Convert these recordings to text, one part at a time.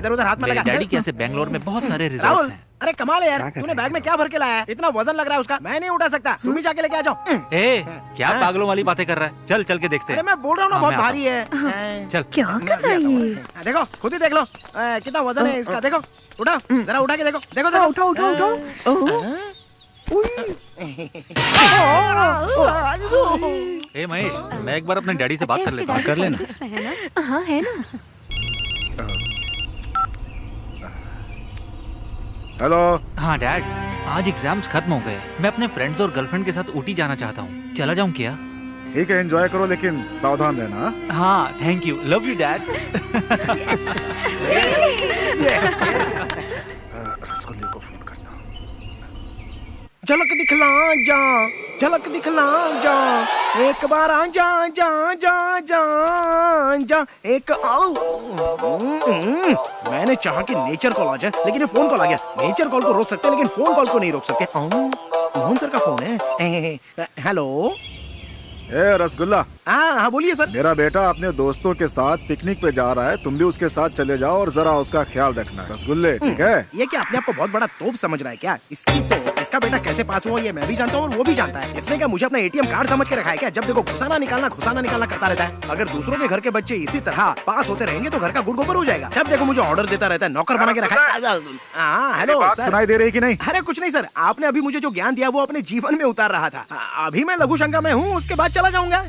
इधर उधर हाथ में लगा। डैडी के ऐसे बेंगलोर में बहुत सारे रिजॉर्ट्स राहुल, हैं। अरे कमाल है यार, तूने बैग में क्या भर के लाया है? इतना वजन लग रहा है उसका, मैं नहीं उठा सकता, तुम ही जाके लेके आ जाओ। ए, क्या पागलों वाली बातें कर रहा है? चल चल के देखते हैं। अरे मैं बोल रहा हूँ ना, बहुत भारी है। चल। क्या कर रहा है ये? देखो खुद ही देख लो कितना वजन है इसका। देखो उठा, जरा उठा के देखो। देखो देखो, उठाओ उठाओ उठाओ। ए महेश, मैं एक बार अपने डैडी से बात कर लेता हूँ। कर लेना। हाँ है ना। हेलो। हाँ डैड, आज एग्जाम्स खत्म हो गए। मैं अपने फ्रेंड्स और गर्लफ्रेंड के साथ ऊटी जाना चाहता हूँ। चला जाऊँ क्या? ठीक है, एंजॉय करो लेकिन सावधान रहना। हाँ thank you, love you dad. रसगुल्ले को फोन करता हूँ। झलक दिखला जा, झलक दिखला जा, एक बार आ जा जा जा जा जा, एक आओ। मैंने चाहा कि नेचर कॉल आ जाए, लेकिन ये फोन कॉल आ गया। नेचर कॉल को रोक सकते हैं लेकिन फोन कॉल को नहीं रोक सकते। मोहन सर का फोन है। हेलो। ए रसगुल्ला। हाँ बोलिए सर। मेरा बेटा अपने दोस्तों के साथ पिकनिक पे जा रहा है, तुम भी उसके साथ चले जाओ और जरा उसका ख्याल रखना। रसगुल्ले, ठीक है? ये क्या अपने आप को बहुत बड़ा तोप समझ रहा है क्या? इसका बेटा कैसे पास हुआ ये मैं भी जानता हूँ और वो भी जानता है। इसने क्या मुझे अपना एटीएम कार्ड समझ के रखा है क्या? जब देखो घुसाना निकालना करता रहता है। अगर दूसरों के घर के बच्चे इसी तरह पास होते रहेंगे तो घर का गुड़ गोबर हो जाएगा। जब देखो मुझे ऑर्डर देता रहता है, नौकर बना के रखा है। Hello sir. सुनाई दे रही कि नहीं? अरे कुछ नहीं सर, आपने अभी मुझे जो ज्ञान दिया वो अपने जीवन में उतार रहा था। अभी मैं लघु शंका में हूँ, उसके बाद चला जाऊंगा।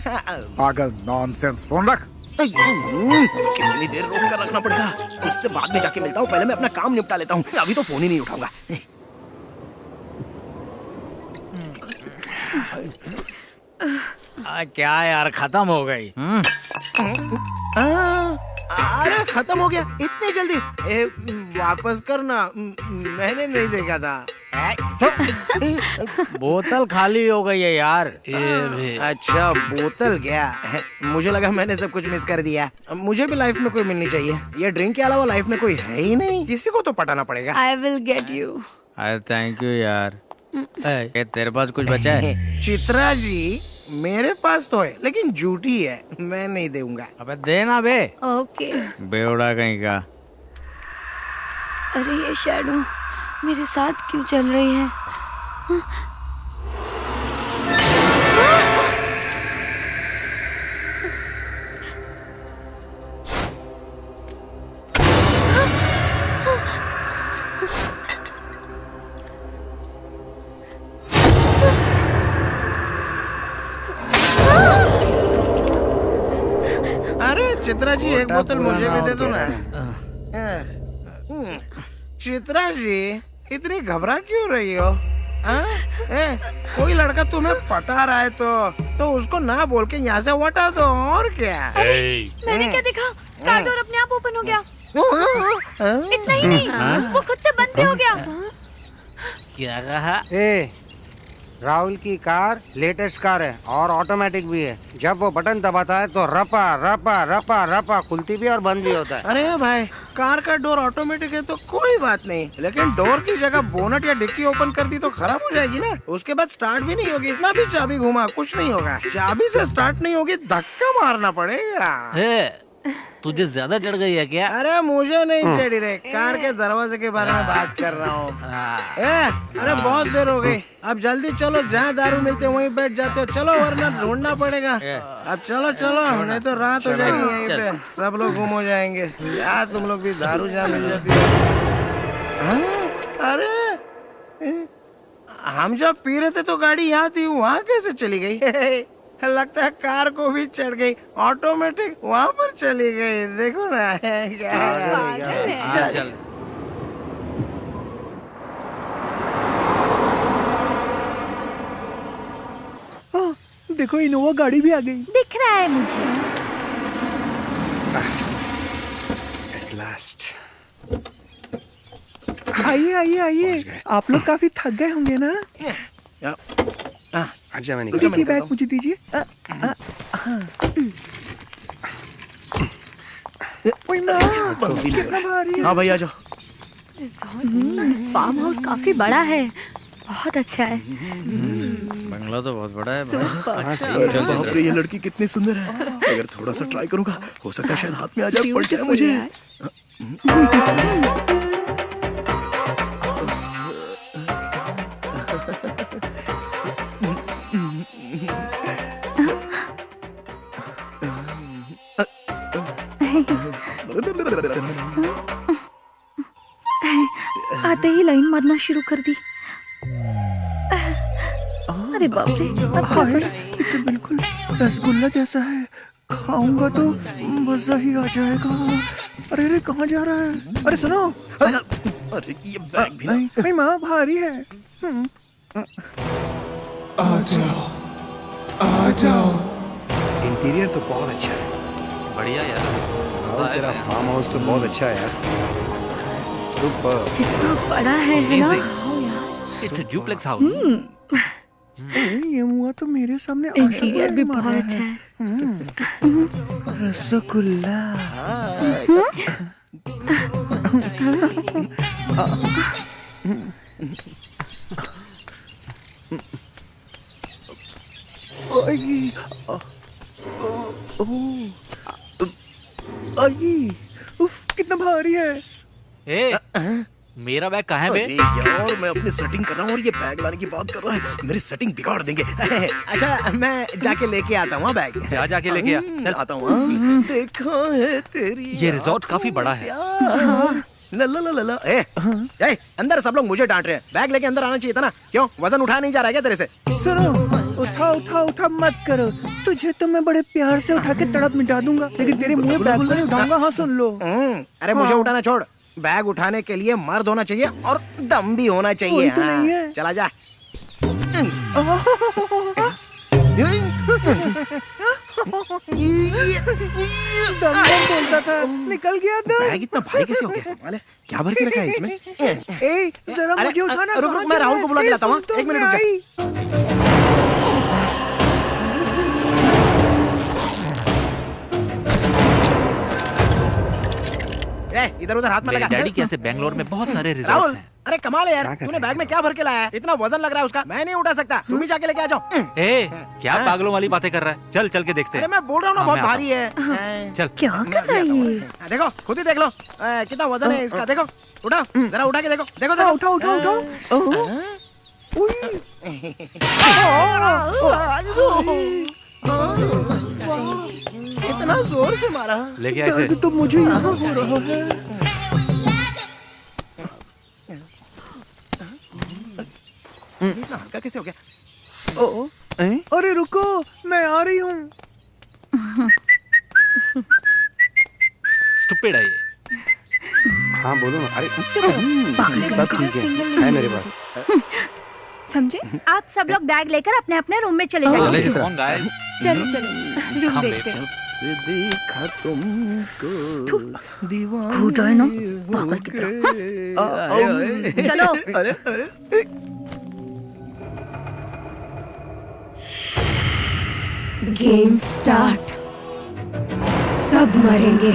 पागल, नॉनसेंस, फोन रख। कितनी देर रोक कर रखना पड़ेगा? उससे बाद में जाके मिलता हूँ, पहले मैं अपना काम निपटा लेता हूँ। अभी तो फोन ही नहीं उठाऊंगा। क्या यार, खत्म हो गई। अरे खत्म हो गया इतनी जल्दी? वापस करना, मैंने नहीं देखा था। बोतल खाली हो गई है यार। अच्छा बोतल गया, मुझे लगा मैंने सब कुछ मिस कर दिया। मुझे भी लाइफ में कोई मिलनी चाहिए। ये ड्रिंक के अलावा लाइफ में कोई है ही नहीं, किसी को तो पटाना पड़ेगा। I will get you. अरे थैंक यू यार। तेरे पास कुछ बचा है? चित्रा जी, मेरे पास तो है लेकिन झूठी है, मैं नहीं दूंगा। अबे देना बे। ओके। बेवड़ा कहीं का। अरे ये शैडो मेरे साथ क्यों चल रही है? अरे चित्रा जी, एक बोतल मुझे भी दे दो ना। चित्रा जी, इतनी घबरा क्यों रही हो? कोई लड़का तुम्हें पटा रहा है तो उसको ना बोल के यहाँ से हटा दो, और क्या? मैंने क्या देखा? कार डोर अपने आप ओपन हो गया। इतना ही नहीं, वो खुद से बंद भी हो गया। क्या कहा? राहुल की कार लेटेस्ट कार है और ऑटोमेटिक भी है। जब वो बटन दबाता है तो रपा रपा रपा रपा खुलती भी और बंद भी होता है। अरे भाई, कार का डोर ऑटोमेटिक है तो कोई बात नहीं, लेकिन डोर की जगह बोनट या डिक्की ओपन कर दी तो खराब हो जाएगी ना। उसके बाद स्टार्ट भी नहीं होगी, इतना भी चाबी घुमा कुछ नहीं होगा। चाबी से स्टार्ट नहीं होगी, धक्का मारना पड़ेगा। तुझे ज्यादा चढ़ गई है क्या? अरे मुझे नहीं चढ़ी रे, कार के दरवाजे के बारे में बात कर रहा हूँ। अरे बहुत देर हो गई, अब जल्दी चलो, जहाँ दारू मिलते वहीं बैठ जाते हो। चलो वरना ढूंढना पड़ेगा। अब चलो चलो, नहीं तो रात हो जाएगी यहीं पे, सब लोग गुम हो जाएंगे। यार तुम लोग भी दारू जहाँ मिल जाती है। अरे हम जब पी रहे थे तो गाड़ी यहाँ थी, वहाँ कैसे चली गई? लगता है कार को भी चढ़ गई, ऑटोमेटिक वहाँ पर चली गई। देखो ना क्या। चल। देखो इनोवा गाड़ी भी आ गई। दिख रहा है मुझे। At last. आइए आइए आइए, आप लोग काफी थक गए होंगे ना? दीजिए बैग मुझे दीजिए। कितना भारी है। हाँ भाई आ जाओ। फार्म हाउस काफी बड़ा है, बहुत अच्छा है। बंगला तो बहुत बड़ा है। बाप रे, ये लड़की कितनी सुंदर है। अगर थोड़ा सा ट्राई करूंगा, हो सकता है शायद हाथ में आ जाए, पड़ जाए मुझे। आते ही लाइन मारना शुरू कर दी। अरे बाप रे, अब क्या करूं? ये तो बिल्कुल रसगुल्ला जैसा है, खाऊंगा तो मजा ही आ जाएगा। अरे अरे कहाँ जा रहा है? अरे सुनो, अरे ये बैग भी ना। भाई माँ भारी है। आ जाओ, आ जाओ। इंटीरियर तो बहुत अच्छा है। बढ़िया यार। और तेरा फार्म हाउस तो बहुत अच्छा है यार। सुपर। कितना बड़ा है ना? It's a duplex house. ये मुआ तो मेरे सामने इंटीरियर भी बहुत अच्छा है। रसगुल्ला। कितना भारी है। ए, मेरा बैग कहाँ है बे? अरे यार मैं अपनी सेटिंग कर रहा हूँ और ये बैग लाने की बात कर रहा है। मेरी सेटिंग बिगाड़ देंगे। अच्छा मैं जाके लेके आता हूँ बैग। जाके लेके आ। चल। आता हूँ। देखा है तेरी ये रिजॉर्ट काफी बड़ा है। ला ला ला ला। ए, अंदर सब लोग मुझे डांट रहे हैं। बैग लेके अंदर आना चाहिए था ना। क्यों वजन उठाया नहीं जा रहा है क्या तेरे से? सुनो, उठा उठा उठा मत करो। तुझे तो मैं बड़े प्यार से उठा के तड़प मिटा दूंगा, लेकिन तेरे मुंह में बैग को नहीं उठाऊंगा। हाँ सुन लो। अरे मुझे उठाना छोड़। बैग उठाने के लिए मर्द होना चाहिए और दम भी होना चाहिए। तो नहीं है। चला जा। दम बोलता था, निकल गया था। बैग इतना भारी कैसे हो गया? माले क्या भर के रखा है इसमें? ए, जरा मुझे उठाना। रुक रुक, मैं राहुल को बुला के लाता हूँ। एक मिनट रुक जा। इधर उधर हाथ में लगा। डैडी कैसे बेंगलोर में बहुत सारे रिजॉर्ट्स राहुल, हैं। अरे कमाल है यार, तूने बैग में क्या भर के लाया है? इतना वजन लग रहा है उसका। मैं नहीं उठा सकता, तुम ही जाके लेके आ जाओ। ए, क्या पागलों वाली बातें कर रहा है? चल चल के देखते हैं। अरे मैं बोल रहा हूँ ना, हाँ, बहुत मैं आता भारी है। चल। क्या कर रहा है ये? देखो खुद ही देख लो कितना वजन है इसका। देखो उठा, जरा उठा के देखो। देखो देखो। उठा उठा उठा। इतना जोर से मारा। लेके आ इसे। तो मुझे यहाँ हो रहा है। इतना हल्का कैसे हो गया? अरे रुको, मैं आ रही हूँ। स्टूपिड है ये। हाँ बोलो ना। अरे सब ठीक है मेरे पास। समझे? आप सब लोग बैग लेकर अपने अपने रूम में चले जाइए। Come on, guys. चलो चलो रूम Come, देखते हैं। से देखा तुमको दीवाना। खुद है ना पागल की तरह। चलो। अरे अरे गेम स्टार्ट। सब मरेंगे।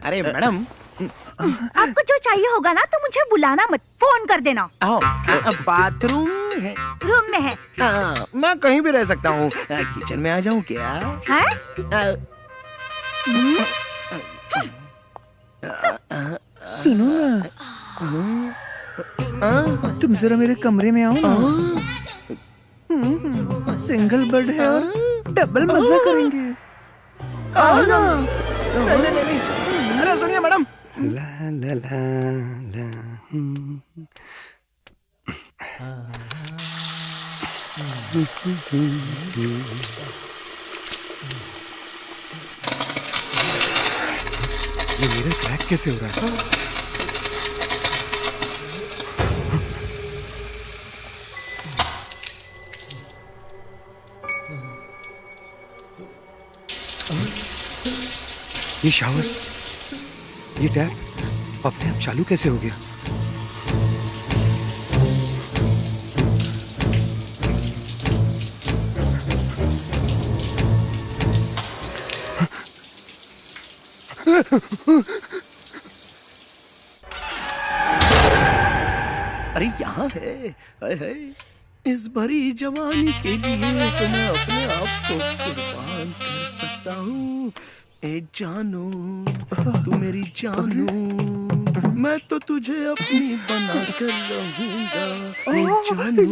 अरे मैडम, आपको जो चाहिए होगा ना तो मुझे बुलाना मत, फोन कर देना। बाथरूम है? रूम में है। मैं कहीं भी रह सकता हूँ। किचन में आ जाऊँ क्या? हैं? सुनो ना, तुम जरा मेरे कमरे में आओ ना। सिंगल बेड है और डबल मजा करेंगे। आओ ना। नहीं। अरे सुनिए मैडम। ला ला ला ला। ये मेरा क्रैक कैसे हो रहा है? ये शावर, ये टैप अपने आप चालू कैसे हो गया? अरे अरे यहाँ है। हाय हाय, इस भरी जवानी के लिए तो मैं अपने आप को कुर्बान कर सकता हूँ। ए जानू, तू मेरी जानू, मैं तो तुझे अपनी बना कर रहूंगा। ए जानू।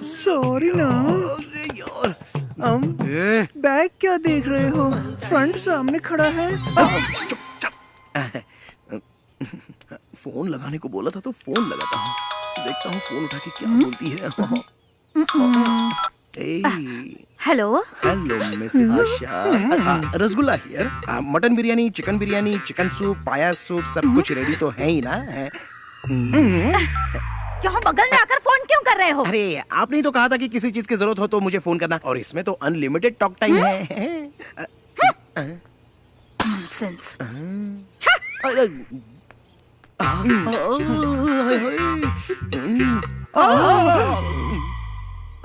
सॉरी ना। अरे यार, बैग क्या देख रहे हो? फ्रंट सामने खड़ा है। फोन लगाने को बोला था तो फोन लगाता हूँ। देखता हूँ फोन उठा के क्या बोलती है। Hello hello miss Asha, rasgulla here. Mutton biryani, chicken biryani, chicken soup, पाया सूप सब कुछ रेडी तो है ही ना? यहाँ बगल में आकर फोन क्यों कर रहे हो? अरे आपने ही तो कहा था कि किसी चीज की जरूरत हो तो मुझे फोन करना, और इसमें तो अनलिमिटेड टॉक टाइम है। नॉनसेंस।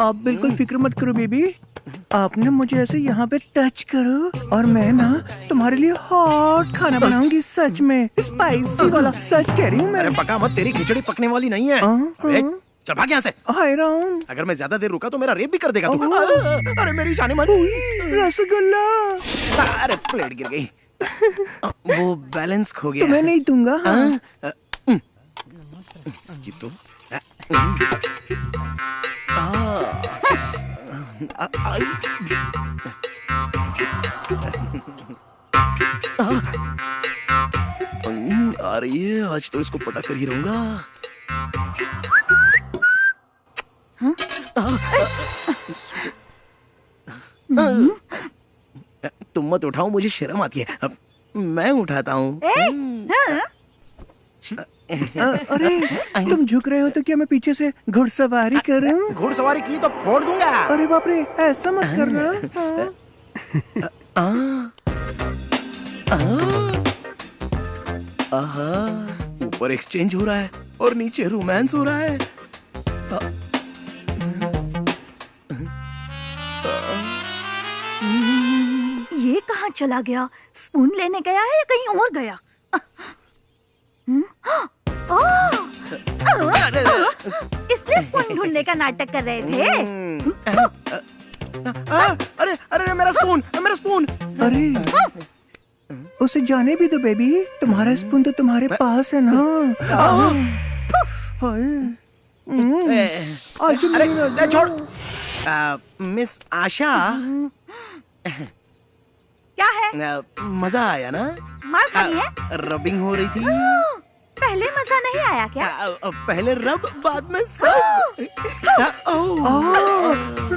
आप बिल्कुल फिक्र मत करो बेबी। आपने मुझे ऐसे यहाँ पे टच करो और मैं ना तुम्हारे लिए हॉट खाना बनाऊंगी। सच में स्पाइसी वाला, सच कह रही हूँ मैं। अरे पका मत, तेरी खिचड़ी पकने वाली नहीं है। अबे, चल भाग यहाँ से। हाय राम, अगर मैं ज्यादा देर रुका तो मेरा रेप भी कर देगा तू। अरे मेरी जाने मन। रसगुल्ला। अरे प्लेट गिर गई। वो बैलेंस खो गया। तुम्हें नहीं दूंगा। इसकी तो आ रही है, आज तो इसको पटा कर ही रहूंगा। तुम मत उठाओ, मुझे शर्म आती है। अब मैं उठाता हूँ। अरे तुम झुक रहे हो तो क्या मैं पीछे से घुड़सवारी करूं? घुड़सवारी की तो फोड़ दूंगा। अरे बाप रे, ऐसा मत करना। ऊपर एक्सचेंज हो रहा है और नीचे रोमांस हो रहा है। ये कहाँ चला गया? स्पून लेने गया है या कहीं और गया? इसलिए स्पून ढूंढने का नाटक कर रहे थे। अरे अरे मेरा स्पून, मेरा स्पून। अरे उसे जाने भी दो बेबी, तुम्हारा स्पून तो तुम्हारे पास है ना। अरे छोड़। मिस आशा, क्या है? मजा आया ना? मार खानी है? रबिंग हो रही थी। पहले मजा नहीं आया क्या? पहले रब, बाद में सब।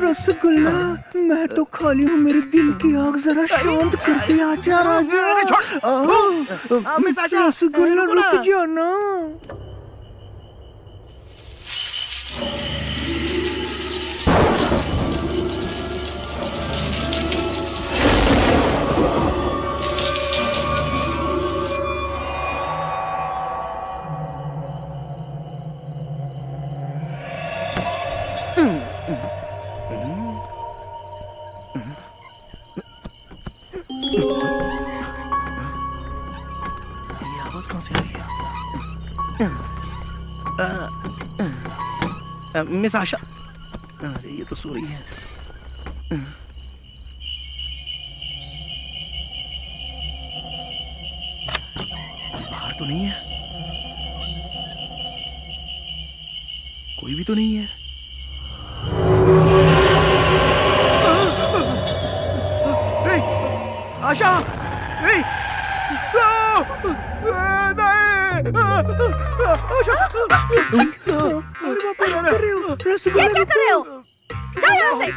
रसगुल्ला, मैं तो खाली हूँ, मेरे दिल की आग जरा शांत करती। आजा राजा। मिस आशा, रसगुल्ला रुक जाना। कहाँ से आ रही है? मिस आशा, अरे ये तो सो रही है। बाहर तो नहीं है, कोई भी तो नहीं है। आशा, ये क्या कर रहे हो? जाओ यहाँ से।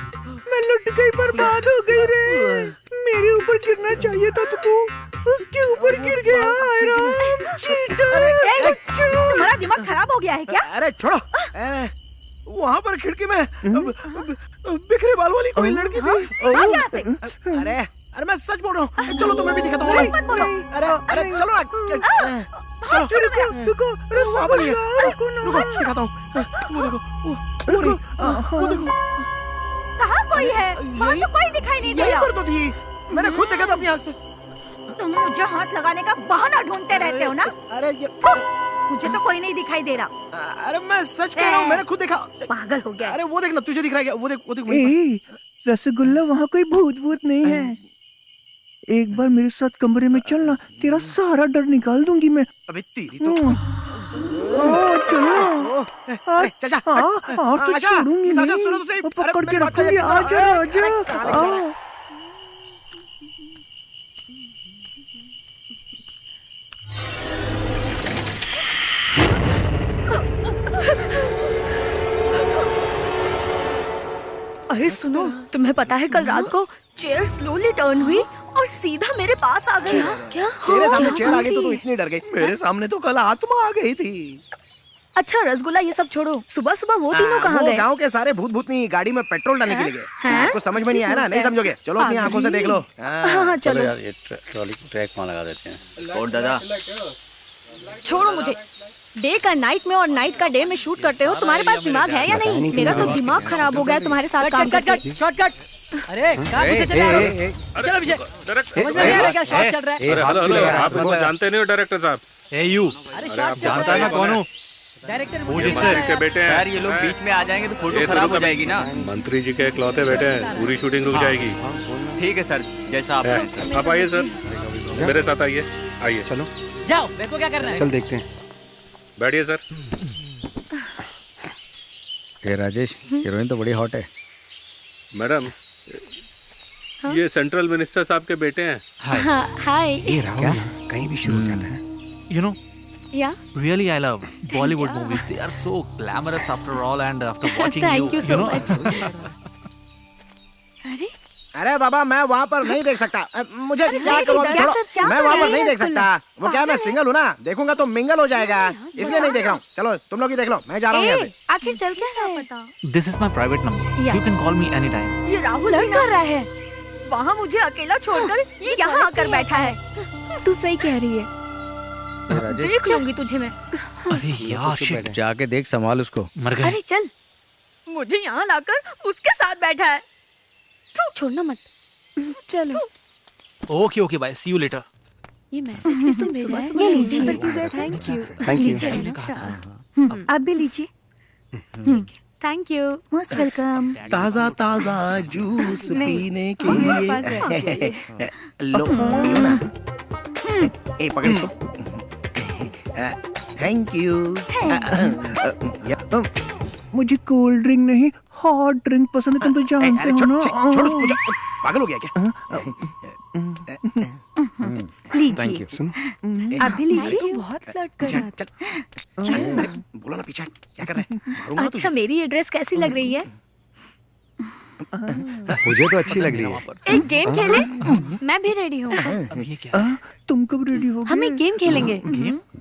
मैं लुट गई, बर्बाद हो गई रे। मेरे ऊपर गिरना चाहिए था तो तू उसके ऊपर गिर गया। हाय राम, चीटर। तुम्हारा दिमाग खराब हो गया है क्या? अरे छोड़ो। वहाँ पर खिड़की में बिखरे बाल वाली कोई लड़की थी। अरे अरे मैं सच बोल रहा हूँ, चलो तुम्हें भी दिखाता हूँ। अरे अरे चलो ना, चलो रुको, रुको दिखाता हूँ। वो देखो, कहाँ कोई है? वहाँ तो कोई दिखाई नहीं दे रहा। यहीं पर तो थी, मैंने खुद देखा था अपनी आँख से। तुम मुझे हाथ लगाने का बहाना ढूंढते रहते हो ना? अरे मुझे तो कोई नहीं दिखाई दे रहा। अरे मैं सच कह रहा हूँ, मैंने खुद देखा। पागल हो गया। अरे वो देखना, तुझे दिख रहा है क्या? वो देख, वो देख, वहीं ए, रसगुल्ला वहाँ कोई भूत नहीं है। एक बार मेरे साथ कमरे में चलना, तेरा सारा डर निकाल दूंगी मैं। अबे तेरी तो चलना। चल जा। तो छोड़ूंगी साजा, नहीं। सुनो तो सही। पकड़ के रखूंगी। आजा आजा। अरे सुनो, तुम्हें पता है कल रात को चेयर स्लोली टर्न हुई और सीधा मेरे पास आ गई। क्या? तेरे सामने चेयर आ गई तो तू इतनी डर गई। मेरे सामने तो कल आत्मा आ गई थी। अच्छा रसगुल्ला ये सब छोड़ो, सुबह सुबह वो तीनों कहाँ गए? गांव के सारे भूत भूतनी गाड़ी में पेट्रोल डालने के लिए गए। आपको समझ में नहीं आया ना? नहीं समझोगे? चलो अपनी आंखों से देख लो। हाँ चलो यार, ये ट्रॉली को ट्रैक वहाँ लगा देते हैं। स्कॉट दादा, छोड़ो मुझे। डे का नाइट में और नाइट का डे में शूट करते हो, तुम्हारे पास दिमाग है या नहीं? मेरा तो दिमाग खराब हो गया तुम्हारे साथ काम करके। शॉर्टकट। अरे कहाँ घुसे चले आ रहे हो? चलो अभिषेक, समझ में नहीं आ रहा क्या शॉट चल रहा है? हेलो हेलो, आप लोग जानते नहीं हो डायरेक्टर साहब? ए यू, अरे शॉट चल जानता रहा है है। मैं कौन हूँ? डायरेक्टर मुझे मंत्री के बेटे हैं सर ये लोग बीच में आ जाएंगे तो फोटो खराब हो जाएगी ना। मंत्री जी के इकलौते बेटे हैं, पूरी शूटिंग रुक जाएगी। ठीक है सर, जैसा आप कहें सर। आप आइए सर, मेरे साथ आइए। आइए चलो जाओ, देखो क्या कर रहा है। चल देखते हैं। बैठिए सर। ये राजेश, हीरोइन तो बड़ी हॉट है। मैडम, ये सेंट्रल मिनिस्टर साहब के बेटे हैं। हाय। ये राहुल कहीं भी शुरू हो जाता है। You know, या really I love Bollywood movies. They are so glamorous after all, and after watching Thank you so know. much. अरे अरे बाबा, मैं वहाँ पर नहीं देख सकता। मुझे क्या नहीं, करूँ? क्या छोड़ो, मैं कर वहाँ रहे पर हैं नहीं देख रसगुल्ला? सकता। वो क्या, मैं सिंगल हूँ ना, देखूंगा तो मिंगल हो जाएगा, इसलिए नहीं देख रहा हूँ। चलो तुम लोग ही देख लो, मैं जा रहा हूँ यहाँ से। आखिर चल क्या रहा है? This is my private number. Yeah. You can call me anytime. ये राहुल फ्लर्ट कर रहा है। वहाँ मुझे अकेला छोड़कर ये यहाँ आकर बैठा है। तू सही कह रही है। देख लूंगी तुझे मैं। अरे यार शिट, जाके देख, संभाल उसको। मर गए। अरे चल, मुझे यहाँ लाकर उसके साथ बैठा है। छोड़ना मत। चलो। Okay okay bye, see you later. ये मैसेज किसने भेजा है? ये लीजिए। Thank you. Thank you. आप भी लीजिए। Thank you, most welcome. ताजा ताजा जूस पीने के लिए लो, पियो ना। ए पकड़ इसको। Thank you. मुझे कोल्ड ड्रिंक नहीं, हॉट ड्रिंक पसंद है। तुम तो जानते हो ना। छोड़ उसको, पागल हो गया क्या? लीजिए। सुनो, आप भी लीजिए। बहुत फ्लर्ट कर रहा था। बोलो ना पीछे, क्या कर रहे हैं? मारूंगा तुझे। अच्छा मेरी ये ड्रेस कैसी लग रही है? मुझे तो अच्छी लग रही है। एक गेम खेले? मैं भी रेडी हूँ। अब ये क्या? तुम कब रेडी हो हम एक गेम खेलेंगे।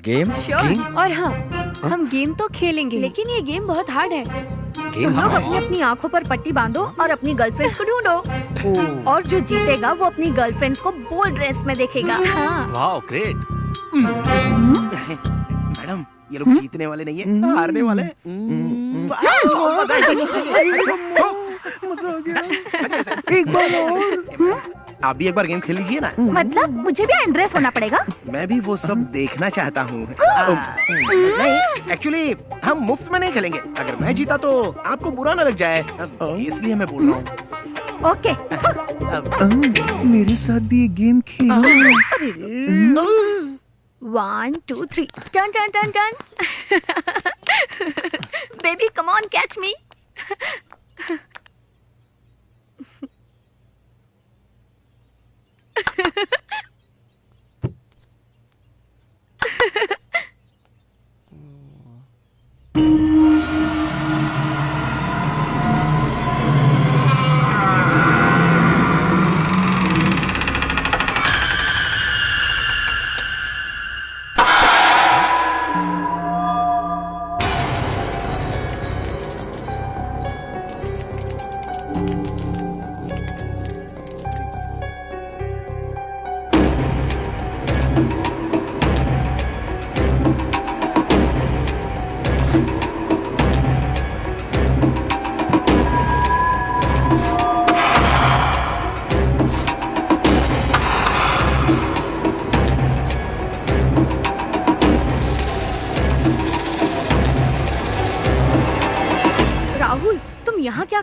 गेम? श्योर। और हाँ, हम गेम तो खेलेंगे, लेकिन ये गेम बहुत हार्ड है। तुम लोग अपनी अपनी आंखों पर पट्टी बांधो और अपनी गर्लफ्रेंड्स को ढूंढो। और जो जीतेगा वो अपनी गर्लफ्रेंड्स को बोल्ड ड्रेस में देखेगा। हाँ। Wow great. मैडम, ये लोग जीतने वाले नहीं है, हारने वाले हैं। मजा आ गया। एक बार और। आप भी एक बार गेम खेल लीजिए ना। मतलब मुझे भी अनड्रेस होना पड़ेगा? मैं भी वो सब देखना चाहता हूँ। नहीं, एक्चुअली हम मुफ्त में नहीं खेलेंगे। अगर मैं जीता तो आपको बुरा न लग जाए, इसलिए मैं बोल रहा हूँ। ओके। मेरे साथ भी एक game Khelo. 1 2 3 turn turn turn turn. Baby come on catch मी।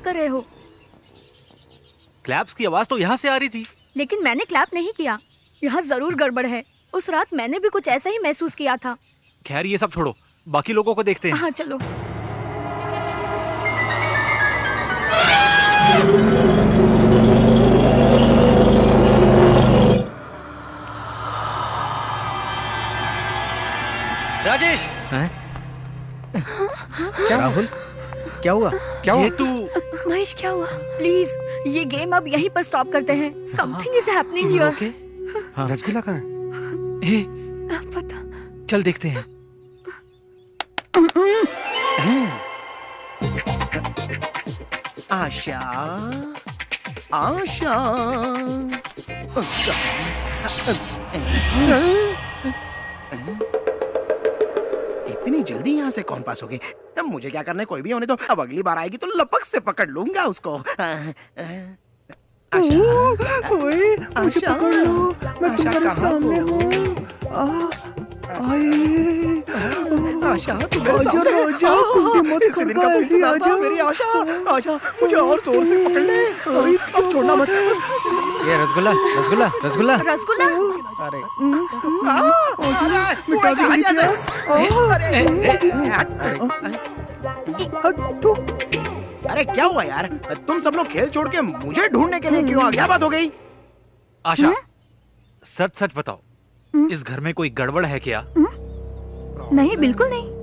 कर रहे हो? क्लैप्स की आवाज तो यहाँ से आ रही थी। लेकिन मैंने क्लैप नहीं किया। यहाँ जरूर गड़बड़ है। उस रात मैंने भी कुछ ऐसा ही महसूस किया था। खैर ये सब छोड़ो, बाकी लोगों को देखते हैं। हाँ चलो। राजेश। क्या राहुल, क्या हुआ? क्या हुआ? ये तू महेश क्या हुआ? प्लीज ये गेम अब यहीं पर स्टॉप करते हैं। Something is happening here. Rasgulla कहाँ है? पता। चल देखते हैं। आशा, आशा, इतनी जल्दी यहाँ से कौन पास हो गए? तब मुझे क्या करना है, कोई भी होने तो। अब अगली बार आएगी तो लपक से पकड़ लूंगा उसको। आशा, मुझे पकड़ लो, मैं तुम्हारे सामने हूँ। आशा, तुम मेरे सामने हो। इसी दिन का इंतजार था मेरी आशा। आशा, मुझे और जोर से पकड़ ले, अब छोड़ना मत। ये रसगुल्ला, रसगुल्ला, रसगुल्ला। रसगुल्ला। अरे अरे क्या हुआ यार? तुम सब लोग खेल छोड़ के मुझे ढूंढने के लिए क्यों आ? क्या बात हो गई? आशा, सच सच बताओ, इस घर में कोई गड़बड़ है क्या? नहीं, बिल्कुल नहीं।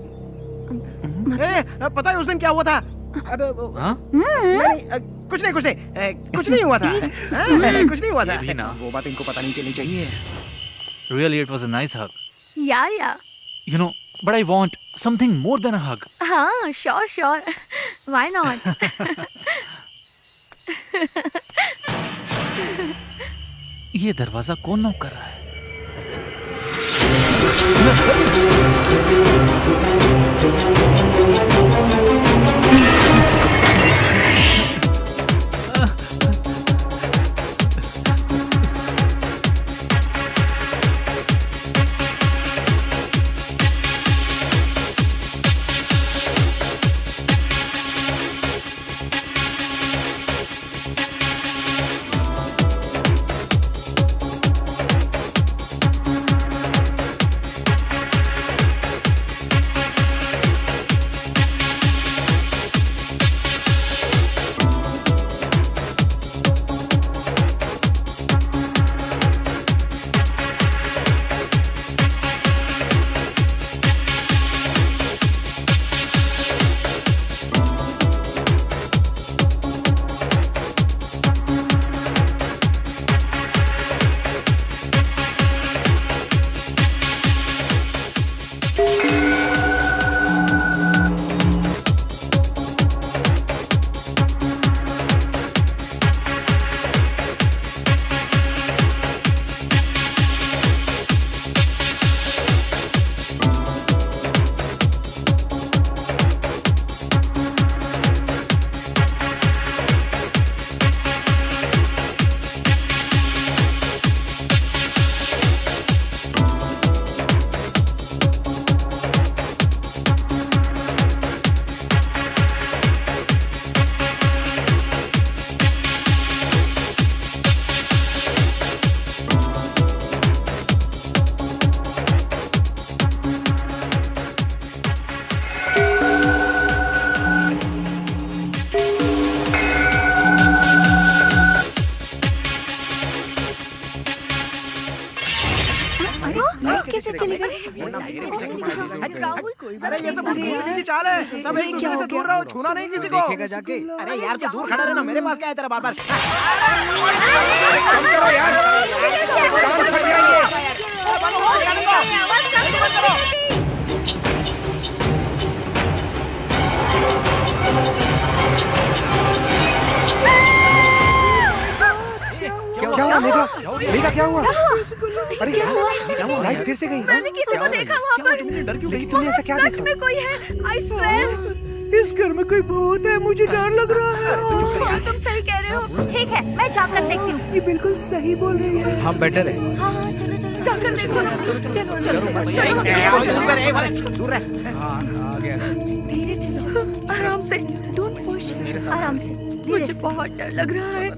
पता है उस दिन क्या हुआ था? नहीं, कुछ नहीं कुछ नहीं हुआ था। कुछ नहीं हुआ था। वो बात इनको पता नहीं चलनी चाहिए। Really, it was a nice hug. Yeah. You know, but I want something more than a hug. हाँ, sure. Why not? ये दरवाजा कौन नॉक कर रहा है? कैसे चले गए? अरे ये सब की चाल है। सब एक दूसरे से दूर रहो, छूना नहीं किसी को। देखेगा जाके। अरे यार तू दूर खड़ा रहना, मेरे पास क्या है तेरा बार-बार। कम करो यार, कान फट जाएंगे। क्या हुआ मेघा? मेघा क्या हुआ? अरे क्या हुआ? लाइट फिर से गई। मैंने किसी को देखा वहाँ पर। लेकिन तुमने ऐसा क्या देखा? सच में कोई है, I swear। इस घर में कोई भूत है, मुझे डर लग रहा है। तुम सही कह रहे हो। ठीक है, मैं जाकर देखती हूँ। ये बिल्कुल सही बोल रही है। हाँ बेटर है। हाँ चलो जाकर देख, दूर रह। धीरे चलो, आराम से, डोंट पुश, आराम से। मुझे बहुत डर लग रहा है।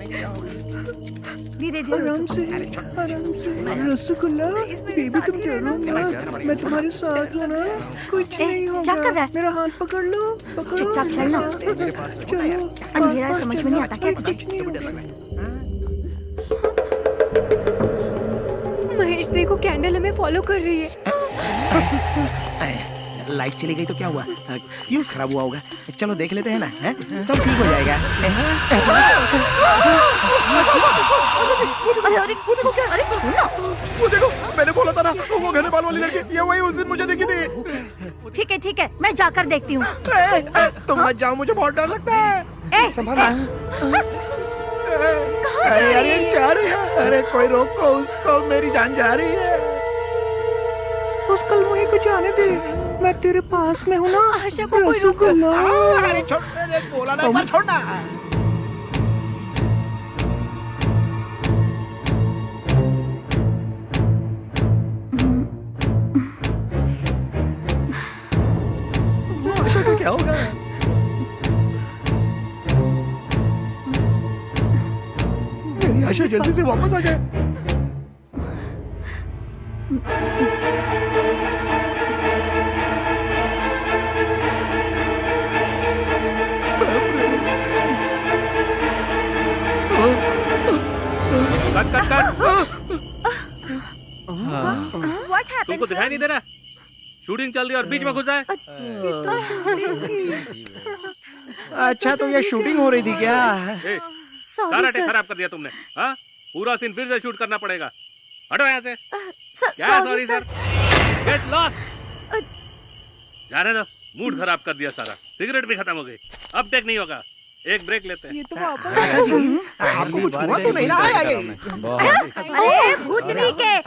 धीरे धीरे आराम से, आराम से। रसगुल्ला, बेबी तुम डरो मत, मैं तुम्हारे साथ हूँ ना, कुछ नहीं होगा। क्या कर रहा है? मेरा हाथ पकड़ लो, पकड़ो। चुपचाप चलना। चलो। अंधेरा है, समझ में नहीं आता क्या कुछ। महेश देखो, कैंडल हमें फॉलो कर रही है। लाइट चली गई तो क्या हुआ? फ्यूज खराब हुआ होगा। चलो देख लेते हैं ना, हैं? सब ठीक हो जाएगा। अरे अरे अरे सुनो, वो देखो, मैंने बोला था ना, वो घने बाल वाली लड़की, ये वही उस दिन मुझे दिखी थी। ठीक है, मैं जाकर देखती हूँ। तुम मत जाओ, मुझे बहुत डर लगता है। संभाला। अरे जा रही है। अरे कोई रोको उसको, मेरी जान जा रही है। उस कलमुही को जाने दे, मैं तेरे पास में हूँ ना। आशा को कोई रोको। अरे छोड़, बोला ना एक बार छोड़ना। आशा को क्या होगा? मेरी आशा जल्दी से वापस आ जाए। What happened, तुमको दिखाई नहीं दे रहा? शूटिंग चल रही है और बीच में घुसा है। अच्छा तो ये शूटिंग हो रही थी क्या? सारा टेक खराब कर दिया तुमने। हाँ, पूरा सीन फिर से शूट करना पड़ेगा। हटो यहाँ से। क्या सॉरी सर? Get lost. जाने दो, मूड खराब कर दिया सारा। सिगरेट भी खत्म हो गई। अब टेक नहीं होगा, एक ब्रेक लेते हैं। ये तो वापस अच्छा जी, आपको कुछ हुआ तो नहीं ना? अरे भूतनी के,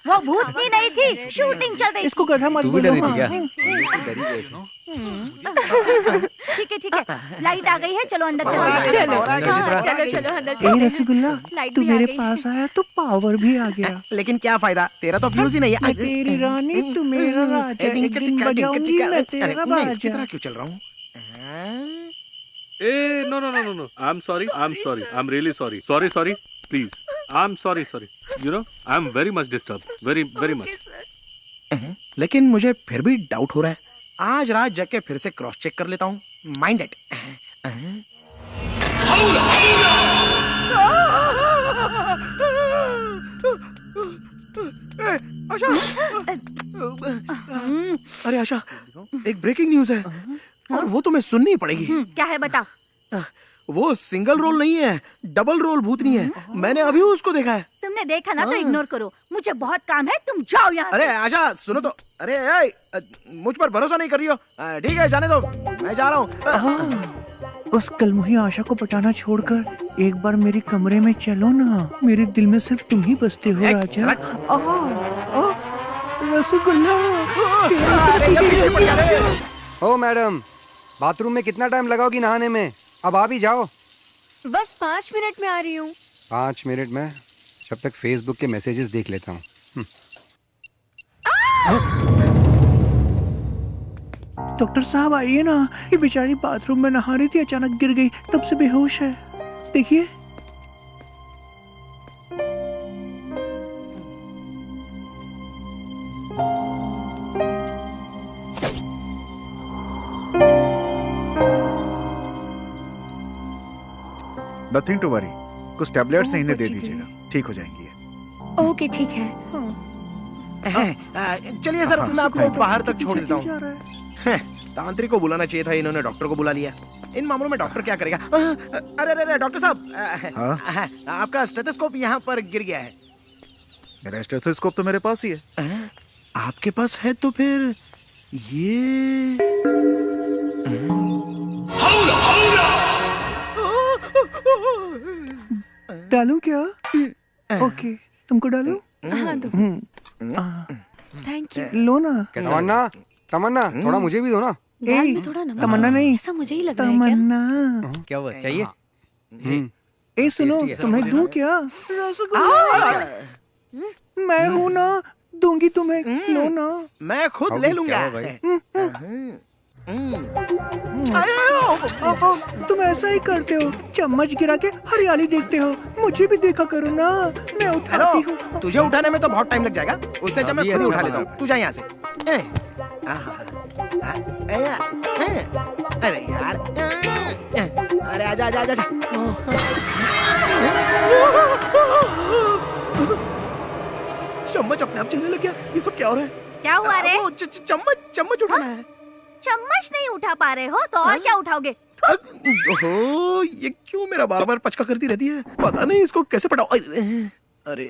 वो भूतनी नहीं थी, शूटिंग चल रही। इसको गधा मत बोलो। ठीक है, लाइट आ गई है, चलो अंदर चलो अंदर चलो। ए रसगुल्ला, तू मेरे पास आया तो पावर भी आ गया। लेकिन क्या फायदा, तेरा तो फ्यूज ही नहीं है। मैं तेरी रानी, तू मेरा राजा, एक दिन बजाऊंगी मैं तेरा बाजा। इसकी तरह क्यों चल रहा हूँ? No. I'm sorry. I'm really sorry. Sorry. Please. I'm sorry. You know, I'm very much disturbed. Very much. लेकिन मुझे फिर भी डाउट हो रहा है। आज रात जग के फिर से क्रॉस चेक कर लेता हूँ। Mind it. आशा, अरे आशा, एक ब्रेकिंग न्यूज है और वो तुम्हें सुननी पड़ेगी। क्या है बता। वो सिंगल रोल नहीं है, डबल रोल भूतनी है। मैंने अभी उसको देखा है। तुमने देखा ना तो इग्नोर करो, मुझे बहुत काम है, तुम जाओ यहाँ से। अरे आशा सुनो तो। अरे मुझ पर भरोसा नहीं कर रही हो? ठीक है, जाने दो, मैं जा रहा हूँ। उस कलमुही आशा को पटाना छोड़कर एक बार मेरे कमरे में चलो ना। मेरे दिल में सिर्फ तुम ही बसते हो राजा। रसगुल्ला। ओ मैडम, बाथरूम में कितना टाइम लगाओगी नहाने में? अब आ भी जाओ। बस 5 मिनट में आ रही हूँ। 5 मिनट में? जब तक फेसबुक के मैसेजेस देख लेता हूँ। डॉक्टर साहब आइए ना, ये बेचारी बाथरूम में नहा रही थी, अचानक गिर गई, तब से बेहोश है। देखिए। नथिंग टू वरी, कुछ टैबलेट्स इन्हें दे दीजिएगा, ठीक हो जाएंगी ये। ओके ठीक है। चलिए सर, मैं आपको बाहर तक छोड़ देता हूँ। तांत्रिक को बुलाना चाहिए था, इन्होंने डॉक्टर को बुला लिया। इन मामलों में डॉक्टर क्या करेगा? अरे डॉक्टर साहब, आपका स्टेथोस्कोप यहाँ पर गिर गया है। मेरा स्टेथोस्कोप तो मेरे पास ही है। आपके पास है तो फिर ये डालूं क्या? ओके, तुमको डालूं? हाँ दो। Thank you. लो ना। तमन्ना, थोड़ा मुझे भी दो ना। तमन्ना नहीं, ऐसा मुझे ही लग रहा है। तमन्ना। क्या हुआ, चाहिए? ए सुनो, तुम्हें दूं क्या? रसगुल्ला। मैं हूँ ना, दूंगी तुम्हें, लो ना। मैं खुद ले लूंगा। तुम ऐसा ही करते हो, चम्मच गिरा के हरियाली देखते हो। मुझे भी देखा करो ना, मैं उठाती हूँ। तुझे उठाने में तो बहुत टाइम लग जाएगा, उससे अच्छा मैं खुद ही उठा लेता हूँ। तू जा यहाँ से। अरे यार, अरे आजा आजा आजा। चम्मच अपने आप चलने लग गया। ये सब क्या हो रहा है? क्या हुआ रे? चम्मच उठाना है। चम्मच नहीं उठा पा रहे हो तो और क्या उठाओगे? ओहो, ये क्यों मेरा बार बार पचका करती रहती है? पता नहीं इसको कैसे पटाओ। अरे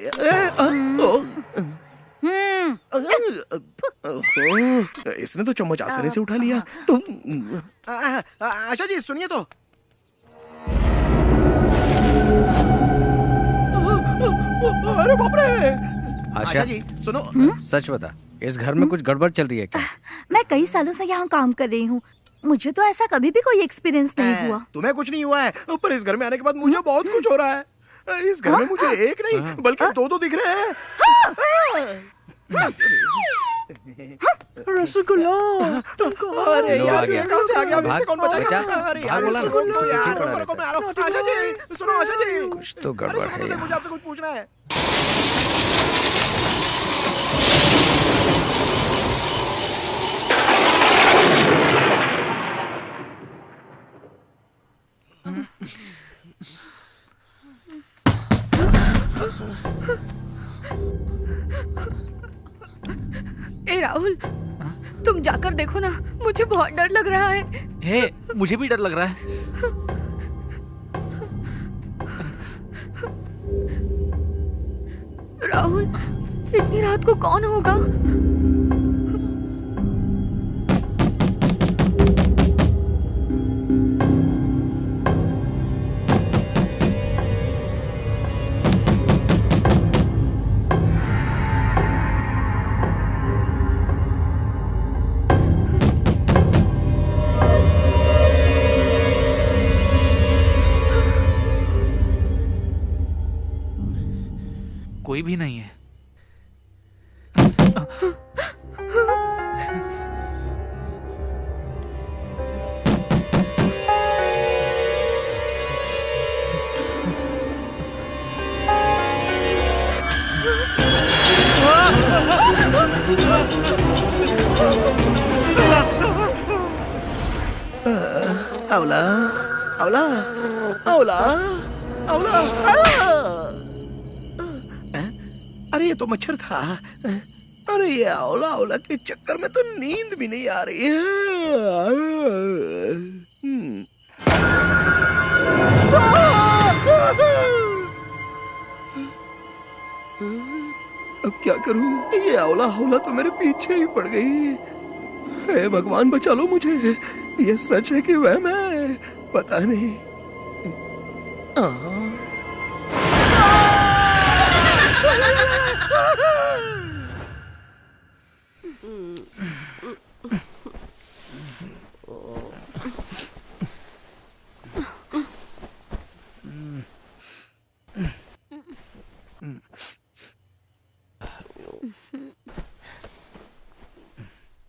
इसने तो चम्मच आसानी से उठा लिया। आशा जी सुनिए तो। अरे बाप रे। आशा जी सुनो। सच बता, इस घर में कुछ गड़बड़ चल रही है क्या? मैं कई सालों से यहाँ काम कर रही हूँ, मुझे तो ऐसा कभी भी कोई एक्सपीरियंस नहीं हुआ। तुम्हें कुछ नहीं हुआ है, पर इस घर में आने के बाद मुझे बहुत कुछ हो रहा है। इस घर में मुझे एक नहीं बल्कि दो दिख रहे हैं। रसगुल्ला। अरे यार ये कहाँ से आ गया? मुझसे कौन बचाएगा? अरे यार रसगुल्ला यार, रुको मैं आ रहा हूँ। आशा जी सुनो, आशा जी कुछ तो गड़बड़ है। मुझे आपसे कुछ पूछना है। ए राहुल, तुम जाकर देखो ना, मुझे बहुत डर लग रहा है। हे, मुझे भी डर लग रहा है। राहुल, इतनी रात को कौन होगा? कोई भी नहीं है। अवला, अवला, अवला, अवला। अरे ये तो मच्छर था। अरे ये अवला अवला के चक्कर में तो नींद भी नहीं आ रही है। अब क्या करूं? ये अवला अवला तो मेरे पीछे ही पड़ गई। हे भगवान बचा लो मुझे। ये सच है कि वह मैं, पता नहीं।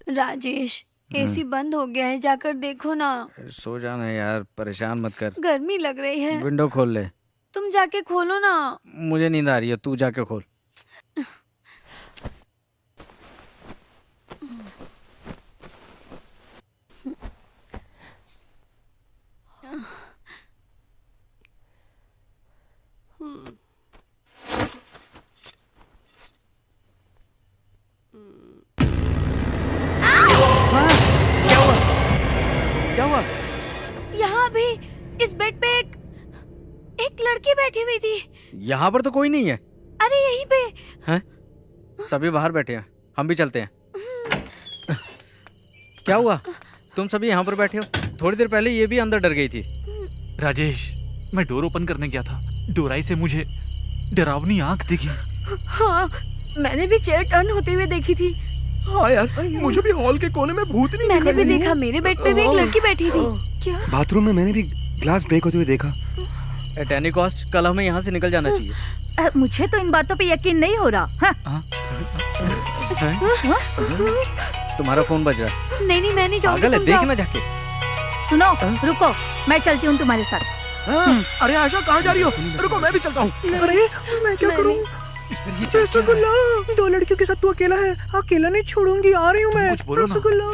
राजेश, एसी बंद हो गया है, जाकर देखो ना। सो जाना यार, परेशान मत कर। गर्मी लग रही है। विंडो खोल ले। तुम जाके खोलो ना। मुझे नींद आ रही है, तू जाके खोल। क्या हुआ? यहाँ भी इस बेड पे एक लड़की बैठी हुई थी। यहाँ पर तो कोई नहीं है। अरे यहीं पे हैं? सभी बाहर बैठे हैं, हम भी चलते हैं। क्या हुआ? तुम सभी यहाँ पर बैठे हो? थोड़ी देर पहले ये भी अंदर डर गई थी। राजेश, मैं डोर ओपन करने गया था, डोराई से मुझे डरावनी आंख दिखी। हाँ, मैंने भी चेयर टर्न होते हुए देखी थी। हाँ यार, मुझे भी हॉल के कोने में भूत नहीं मैंने भी देखा, मेरे बेड पे भी एक लड़की बैठी थी। क्या? बाथरूम में मैंने भी ग्लास ब्रेक होते हुए देखा। एट एनी कॉस्ट कल हमें यहाँ से निकल जाना चाहिए। मुझे तो इन बातों पे यकीन नहीं हो रहा। हाँ? तुम्हारा फोन बज रहा है। नहीं मैं नहीं जाऊंगी, पागल है, तुम देख जाओ। ना जाके। सुनो, रुको, मैं चलती हूँ तुम्हारे साथ। अरे आशा कहाँ जा रही हो? रुको मैं भी चलता हूँ। अरे मैं क्या करूँ? रसगुल्ला, 2 लड़कियों के साथ तू अकेला है। अकेला नहीं छोड़ूंगी, आ रही हूँ मैं। रसगुल्ला।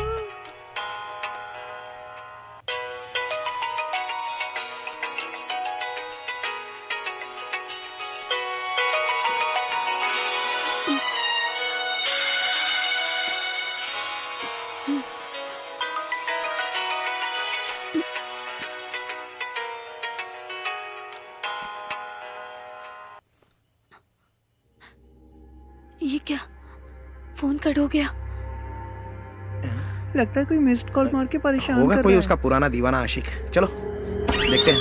ये क्या, फोन कट हो गया। लगता है कोई मिस्ड कॉल मार के परेशान होगा कर कोई रहा उसका पुराना दीवाना आशिक। चलो देखते हैं।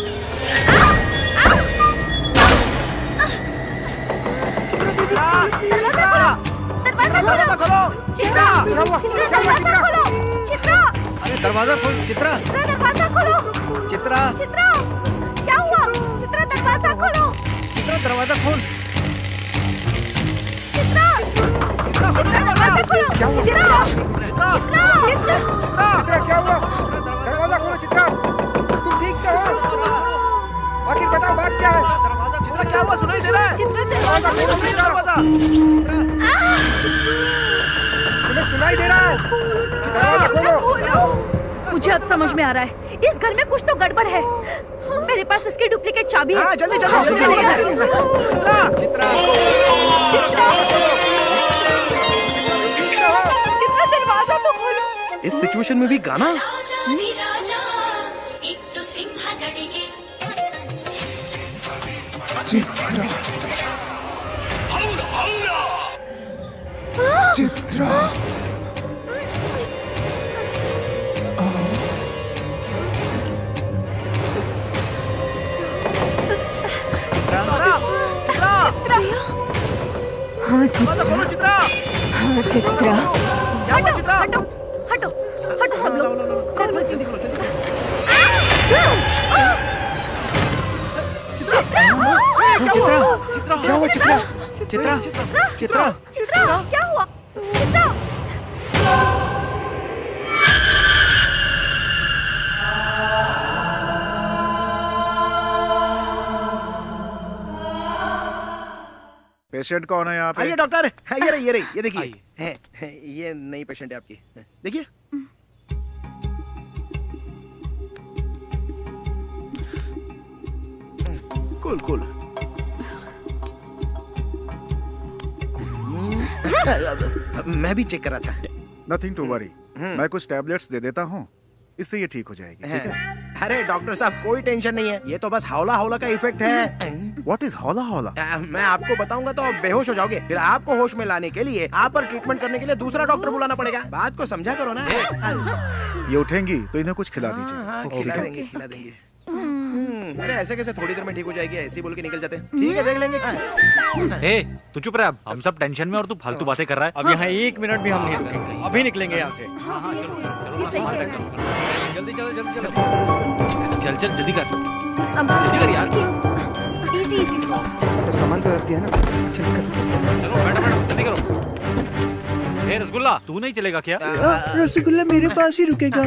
दरवाजा खोलो। चित्रा, दरवाजा खोलो। चित्रा, अरे दरवाजा खोल चित्रा। दरवाजा खोलो। चित्रा, चित्रा, क्या हुआ? चित्रा दरवाजा खोलो। चित्रा दरवाजा खोल। चित्रा, दरवाजा खोलो। क्या हुआ? चित्रा, चित्रा क्या हुआ? दरवाजा खोलो चित्रा। तुम ठीक तो हो? आखिर बताओ बात क्या है? चित्रा क्या हुआ? सुनाई दे रहा है? चित्रा दरवाजा खोलो। तुम्हें सुनाई दे रहा है? दरवाजा खोलो। मुझे अब समझ में आ रहा है, इस घर में कुछ तो गड़बड़ है। मेरे पास इसकी डुप्लीकेट चाबी है। जल्दी जल्दी चित्रा, चित्रा दरवाजा तो खोलो। इस सिचुएशन में भी गाना। चित्रा, चित्रा, हाँ चित्रा, हाँ चित्रा। हटो हटो हटो हटो सब लोग। चित्रा क्या हुआ? चित्रा, चित्रा, चित्रा, चित्रा क्या हुआ? चित्रा, पेशेंट कौन है यहाँ पे? आइए डॉक्टर। ये रही, ये देखिए। ये नई पेशेंट है आपकी। देखिए। कूल। मैं भी चेक कर रहा था। नथिंग टू वरी, मैं कुछ टैबलेट्स दे देता हूँ, इससे ये ठीक हो जाएगी। ठीक है? अरे डॉक्टर साहब कोई टेंशन नहीं है, ये तो बस हौला का इफेक्ट है। व्हाट इज हौला? मैं आपको बताऊंगा तो आप बेहोश हो जाओगे। फिर आपको होश में लाने के लिए आप पर ट्रीटमेंट करने के लिए दूसरा डॉक्टर बुलाना पड़ेगा। बात को समझा करो ना। ये उठेंगी तो इन्हें कुछ खिला दीजिए। हाँ, खिला देंगे। अरे ऐसे कैसे थोड़ी देर में ठीक हो जाएगी, ऐसे ही बोल के निकल जाते हैं। ठीक है, देख लेंगे। ए, तू चुप रह अब। हम सब टेंशन में और तू फालतू बातें कर रहा है। अब यहाँ 1 मिनट भी हम नहीं रुकेंगे। अभी निकलेंगे यहाँ से। जल्दी चलो, जल्दी चलो। चल जल्दी कर। संभाल कर यार। इजी सब सामान तो रख दिया ना। चल कर। चलो मैडम जल्दी करो। ए रसगुल्ला, तू नहीं चलेगा क्या? रसगुल्ला मेरे पास ही रुकेगा।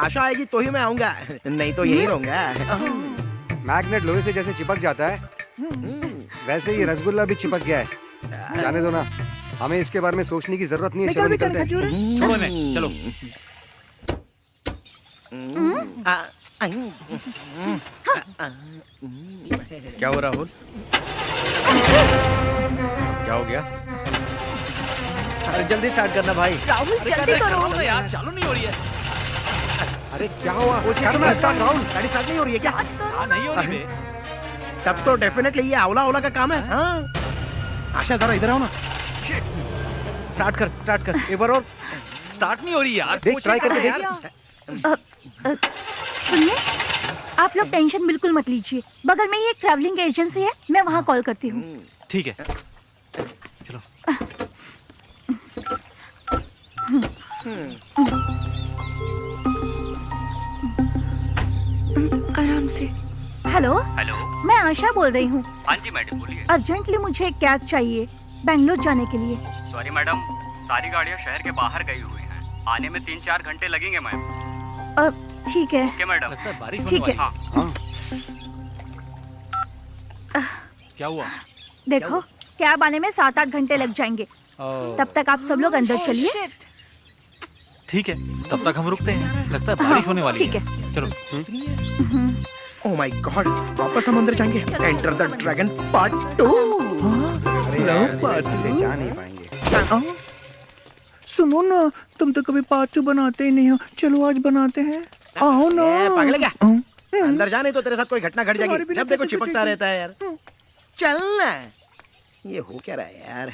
आशा आएगी तो ही मैं आऊंगा, नहीं तो यही रहूंगा। मैग्नेट लोहे से जैसे चिपक जाता है, वैसे ही रसगुल्ला भी चिपक गया है। जाने दो ना, हमें इसके बारे में सोचने की जरूरत नहीं है। चलो निकलते हैं। छोड़ो इन्हें, चलो। क्या हो राहुल? क्या हो गया? अरे जल्दी स्टार्ट करना भाई। राहुल जल्दी करो यार, चालू नहीं हो रही है। अरे क्या हुआ? करना स्टार्ट राहुल। गाड़ी स्टार्ट नहीं हो रही है क्या? हाँ नहीं हो रही है। तब तो डेफिनेटली ये हौला का काम है। हाँ आशा जरा इधर आओ ना। स्टार्ट कर एक बार और। स्टार्ट नहीं हो रही यार। देख, ट्राई करके देख। सुनिए, आप लोग टेंशन बिल्कुल मत लीजिए। बगल में ही एक ट्रैवलिंग एजेंसी है, मैं वहाँ कॉल करती हूँ। ठीक है, चलो। आराम से। हेलो, मैं आशा बोल रही हूँ। हाँ जी मैडम बोलिए। अर्जेंटली मुझे एक कैब चाहिए बैंगलोर जाने के लिए। सॉरी मैडम, सारी गाड़ियाँ शहर के बाहर गई हुई हैं। आने में 3-4 घंटे लगेंगे मैम। ठीक है। Okay madam. ठीक है। क्या हुआ? देखो कैब आने में 7-8 घंटे लग जाएंगे। तब तक आप सब लोग अंदर चलिए। ठीक है, तब तक हम रुकते हैं। लगता है बारिश होने वाली ठीक है। चलो। ओह माय गॉड, वापस हम अंदर जाएंगे। Enter the dragon part 2। से जा नहीं पाएंगे। सुनो ना, तुम तो कभी पार्ट 2 बनाते ही नहीं हो। चलो आज बनाते हैं। आओ ना। पागल है क्या? अंदर जा, नहीं तो तेरे साथ कोई घटना घट जाएगी। जब देखो चिपकता रहता है यार। चल ना। ये हो क्या रहा है यार?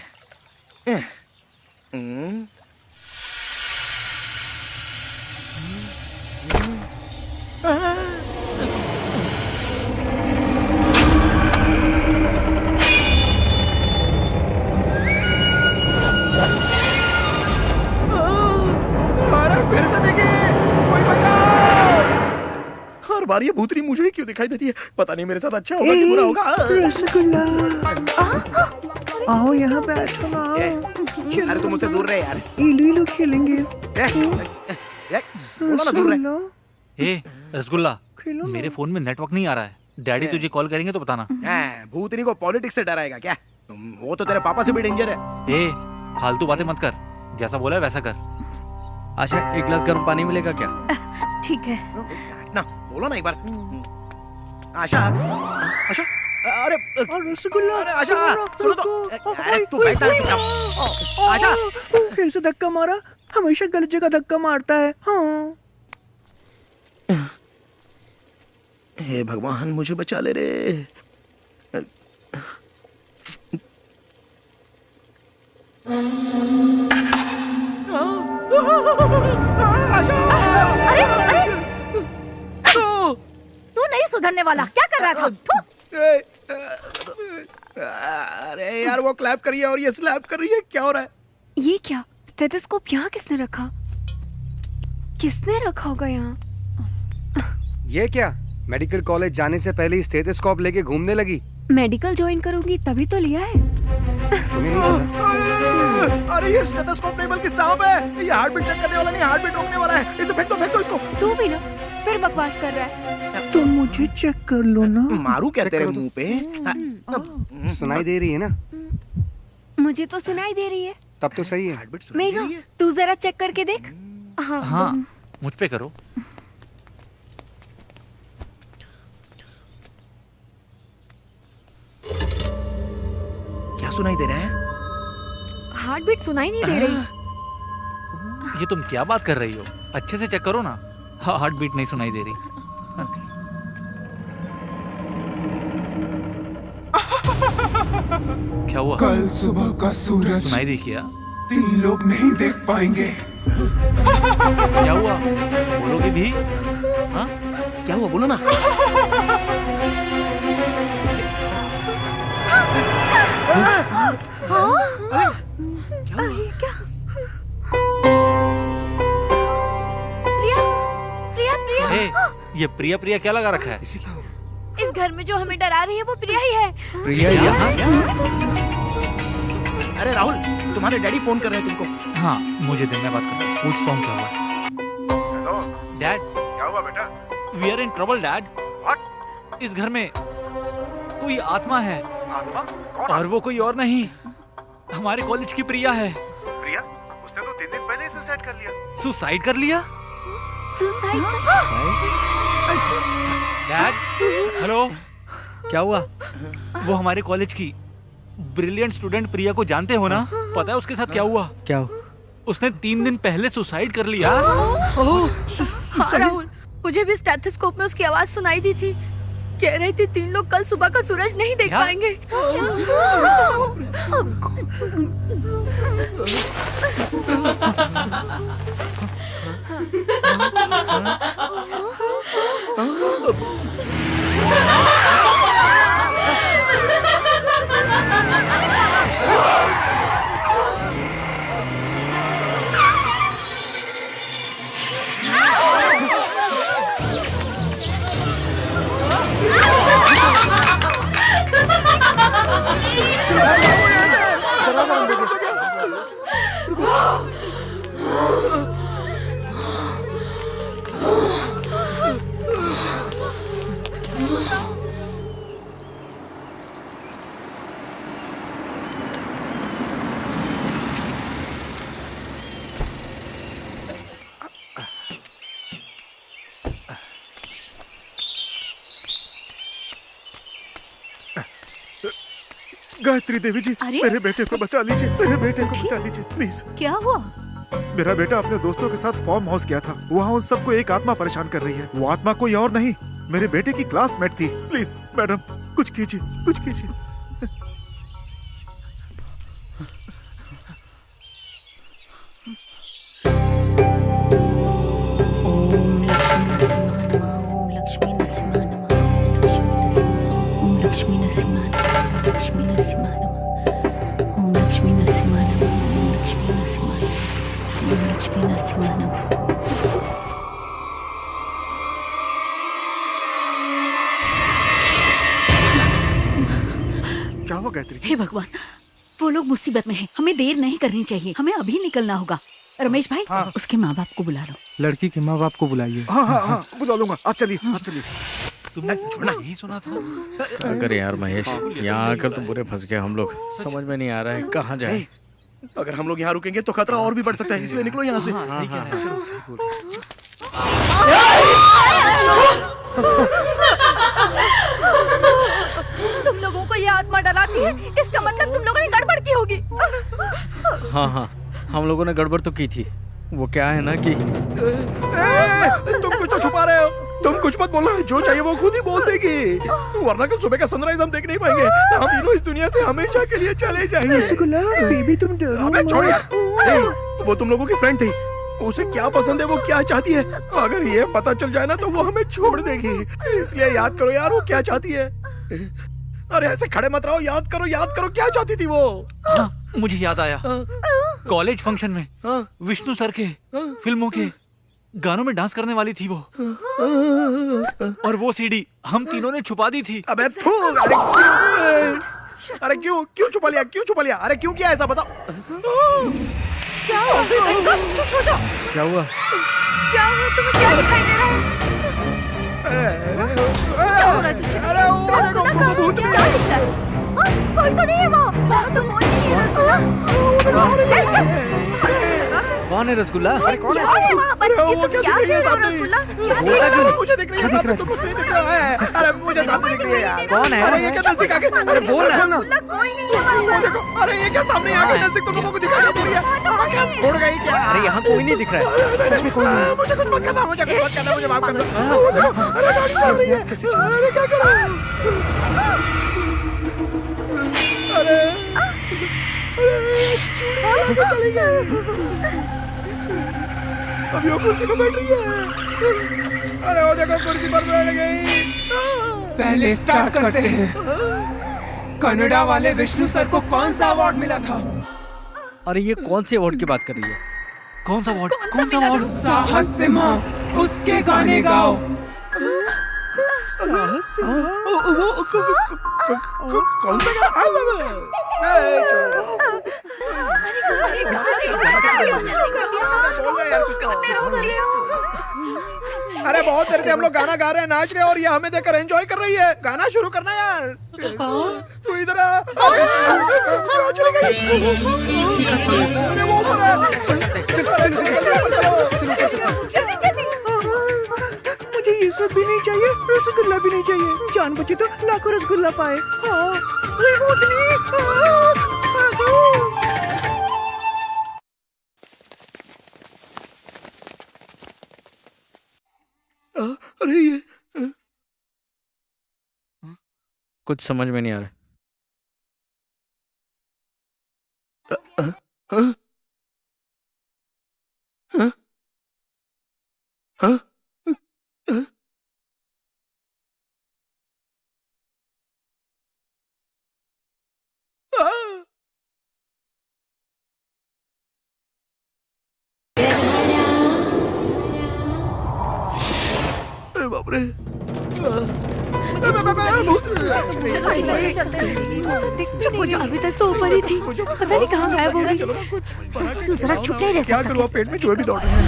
अरे फिर से देखिए, कोई बचाओ। हर बार ये भूतनी मुझे ही क्यों दिखाई देती है? पता नहीं मेरे साथ अच्छा होगा कि बुरा होगा। रसगुल्ला, आओ यहाँ बैठो ना। अरे तुम मुझसे दूर रहे यार। इलू खेलेंगे। बोलो ना दूर रहे। ए रसगुल्ला, मेरे फोन में नेटवर्क नहीं आ रहा है। डैडी तुझे कॉल करेंगे तो बताना। भूतनी को पॉलिटिक्स से डराएगा क्या? वो तो तेरे पापा से भी डेंजर है। ए फालतू बातें मत कर, जैसा बोला है वैसा कर। आशा, एक गिलास गर्म पानी मिलेगा क्या? ठीक है ना, बोलो ना एक बार। आशा, आशा, अरे रसगुल्ला, अरे आशा, सुनो तो। अरे तू बैठ चुपचाप। आशा, फिर से धक्का मारा। हमेशा गलत जगह धक्का मारता है। हाँ। हे भगवान, मुझे बचा ले रे। अरे अरे, तू नहीं सुधरने वाला। क्या कर रहा था? अरे यार, वो क्लैप कर रही है और ये स्लैप कर रही है। क्या हो रहा है? ये क्या? स्टेथोस्कोप यहाँ किसने रखा? किसने रखा होगा यहाँ? ये क्या? मेडिकल कॉलेज जाने से पहले ही स्टेथोस्कोप लेके घूमने लगी। मेडिकल ज्वाइन करूंगी तभी तो लिया है। तुम्हें नहीं पता? अरे ये स्टेथोस्कोप नहीं बल्कि सांप है। ये हार्ट बीट चेक करने वाला नहीं, हार्ट बीट रोकने वाला है। इसे फेंक दो इसको। तू भी ना फिर बकवास कर रहा है। तो मुझे चेक कर लो ना। मारू क्या तेरे मुंह पे? सुनाई दे रही है ना? मुझे तो सुनाई दे रही है। तब तो सही है। मेघा, तू जरा चेक करके देख। हाँ, मुझ पे करो। क्या सुनाई दे रहा है? हार्ट बीट सुनाई नहीं दे रही। ये तुम क्या बात कर रही हो? अच्छे से चेक करो ना। हार्ट बीट नहीं सुनाई दे रही। क्या हुआ? कल सुबह का सूरज सुनाई दी क्या? 3 लोग नहीं देख पाएंगे। क्या हुआ? बोलोगे भी? हाँ? क्या हुआ? बोलो ना। क्या? प्रिया, प्रिया, प्रिया। ए, ये प्रिया प्रिया क्या लगा रखा है? इस घर में जो हमें डरा रही है वो प्रिया ही है। प्रिया यहाँ? अरे राहुल, तुम्हारे डैडी फोन कर रहे हैं तुमको। हाँ, मुझे दिन में बात करता हूँ। पूछता हूँ क्या हुआ। हेलो डैड, क्या हुआ बेटा? We are in trouble dad. What? इस घर में कोई आत्मा है। आत्मा? कौन? और वो कोई और नहीं, हमारे कॉलेज की प्रिया है। प्रिया? उसने तो 3 दिन पहले ही सुसाइड कर लिया। सुसाइड कर लिया? सुसाइड? Dad, hello. क्या हुआ? वो हमारे कॉलेज की ब्रिलियंट स्टूडेंट प्रिया को जानते हो ना? पता है उसके साथ क्या हुआ? क्या? उसने 3 दिन पहले सुसाइड कर लिया। हाँ, राहुल, मुझे भी स्टेथोस्कोप में उसकी आवाज सुनाई दी थी। कह रही थी 3 लोग कल सुबह का सूरज नहीं देख पाएंगे। गायत्री देवी जी, मेरे बेटे को बचा लीजिए, मेरे बेटे को बचा लीजिए प्लीज। क्या हुआ? मेरा बेटा अपने दोस्तों के साथ फार्म हाउस गया था, वहाँ उन सबको एक आत्मा परेशान कर रही है। वो आत्मा कोई और नहीं, मेरे बेटे की क्लासमेट थी। प्लीज मैडम कुछ कीजिए, कुछ कीजिए। लक्ष्मी नरसिम्हा नमः, लक्ष्मी नरसिम्हा नमः, ओम लक्ष्मी नरसिम्हा नमः, ओम लक्ष्मी नरसिम्हा नमः, ओम लक्ष्मी नरसिम्हा नमः। क्या हुआ गायत्री जी? हे भगवान, वो लोग मुसीबत में हैं, हमें देर नहीं करनी चाहिए, हमें अभी निकलना होगा। रमेश भाई, उसके माँ बाप को बुला लो। लड़की के माँ बाप को बुलाइए। हाँ बुला लूंगा, आप चलिए, आप चलिए। तुमने छोड़ा यही सुना था। क्या करें यार महेश, यहाँ आकर तो बुरे फंस गए हम लोग। समझ में नहीं आ रहा है कहाँ जाए। अगर हम लोग यहाँ रुकेंगे तो खतरा और भी बढ़ सकता है, इसलिए निकलो यहाँ से। सही कह रहे हैं। तुम लोगों को ये आत्मा डराती है, इसका मतलब तुम लोगों ने गड़बड़ की होगी। हाँ, हम लोगों ने गड़बड़ तो की थी। वो क्या है ना कि तुम कुछ तो छुपा रहे हो, तुम कुछ मत बोलना, जो चाहिए वो खुद ही बोल देगी, वरना कल सुबह का सनराइज हम देख नहीं पाएंगे। हम तीनों इस दुनिया से हमेशा के लिए चले जाएंगे। रसगुल्ला बेबी तुम डरो अबे छोड़ यार, वो तुम लोगों की फ्रेंड थी, उसे क्या पसंद है, वो क्या चाहती है, अगर ये पता चल जाए ना तो वो हमें छोड़ देगी। इसलिए याद करो यार, वो क्या चाहती है। अरे ऐसे खड़े मत रहो, याद करो क्या चाहती थी वो। हाँ, मुझे याद आया, कॉलेज फंक्शन में विष्णु सर के फिल्मों के गानों में डांस करने वाली थी वो, और वो सीडी हम तीनों ने छुपा दी थी। अबे अरे क्यों छुपा लिया, अरे क्यों किया ऐसा बताओ। क्या हुआ? क्या हुआ? तुम्हें क्या दिखाई दे रहा है? अरे वो देखो भूत भी है। कोई तो नहीं है वहाँ तो कोई नहीं है। कौन है रसगुल्ला? अरे कौन है वहाँ पर? वो क्या दिख रही है सामने? मुझे दिख रही है सामने, तुम लोग नहीं दिख रहा है। अरे मुझे सामने दिख रही है यार। कौन है? अरे ये क्या नजदीक आके, अरे बोल ना। कोई नहीं है वो देखो, अरे ये क्या सामने आके नजदीक तुम लोगों को दिखाई नहीं दे रही है। उड़ गई क्या? अरे यहाँ कोई नहीं दिख रहा है, सच में कोई नहीं। मुझे कुछ मत करना, मुझे माफ करना। वो देखो, अरे गाड़ी चल रही है। अरे क्या करो? अरे चूड़ी लेके चली गई। अभी वो कुर्सी पे बैठ रही है। अरे वो देखो कुर्सी पर बैठ गई। पहले स्टार्ट करते हैं। कनाडा वाले विष्णु सर को कौन सा अवार्ड मिला था? अरे ये कौन से अवार्ड की बात कर रही है? कौन सा अवार्ड? साहस सिम्हा, उसके गाने गाओ। कौन सा अरे बहुत देर से हम लोग गाना गा रहे हैं, नाच रहे हैं, और ये हमें देखकर एंजॉय कर रही है। गाना शुरू करना यार। तू इधर आ। चली गई। अरे वो ऊपर है। मुझे ये सब भी नहीं चाहिए, रसगुल्ला भी नहीं चाहिए। जान बचे तो लाखों रसगुल्ला पाए। हाँ, अरे ये कुछ समझ में नहीं आ रहा। बाप रे। अभी तक तो ऊपर ही थी, पता नहीं कहाँ गायब हो गई। तू जरा चुप नहीं रह क्या सकता? करूँ, पेट में चूहे भी दौड़ रहे हैं।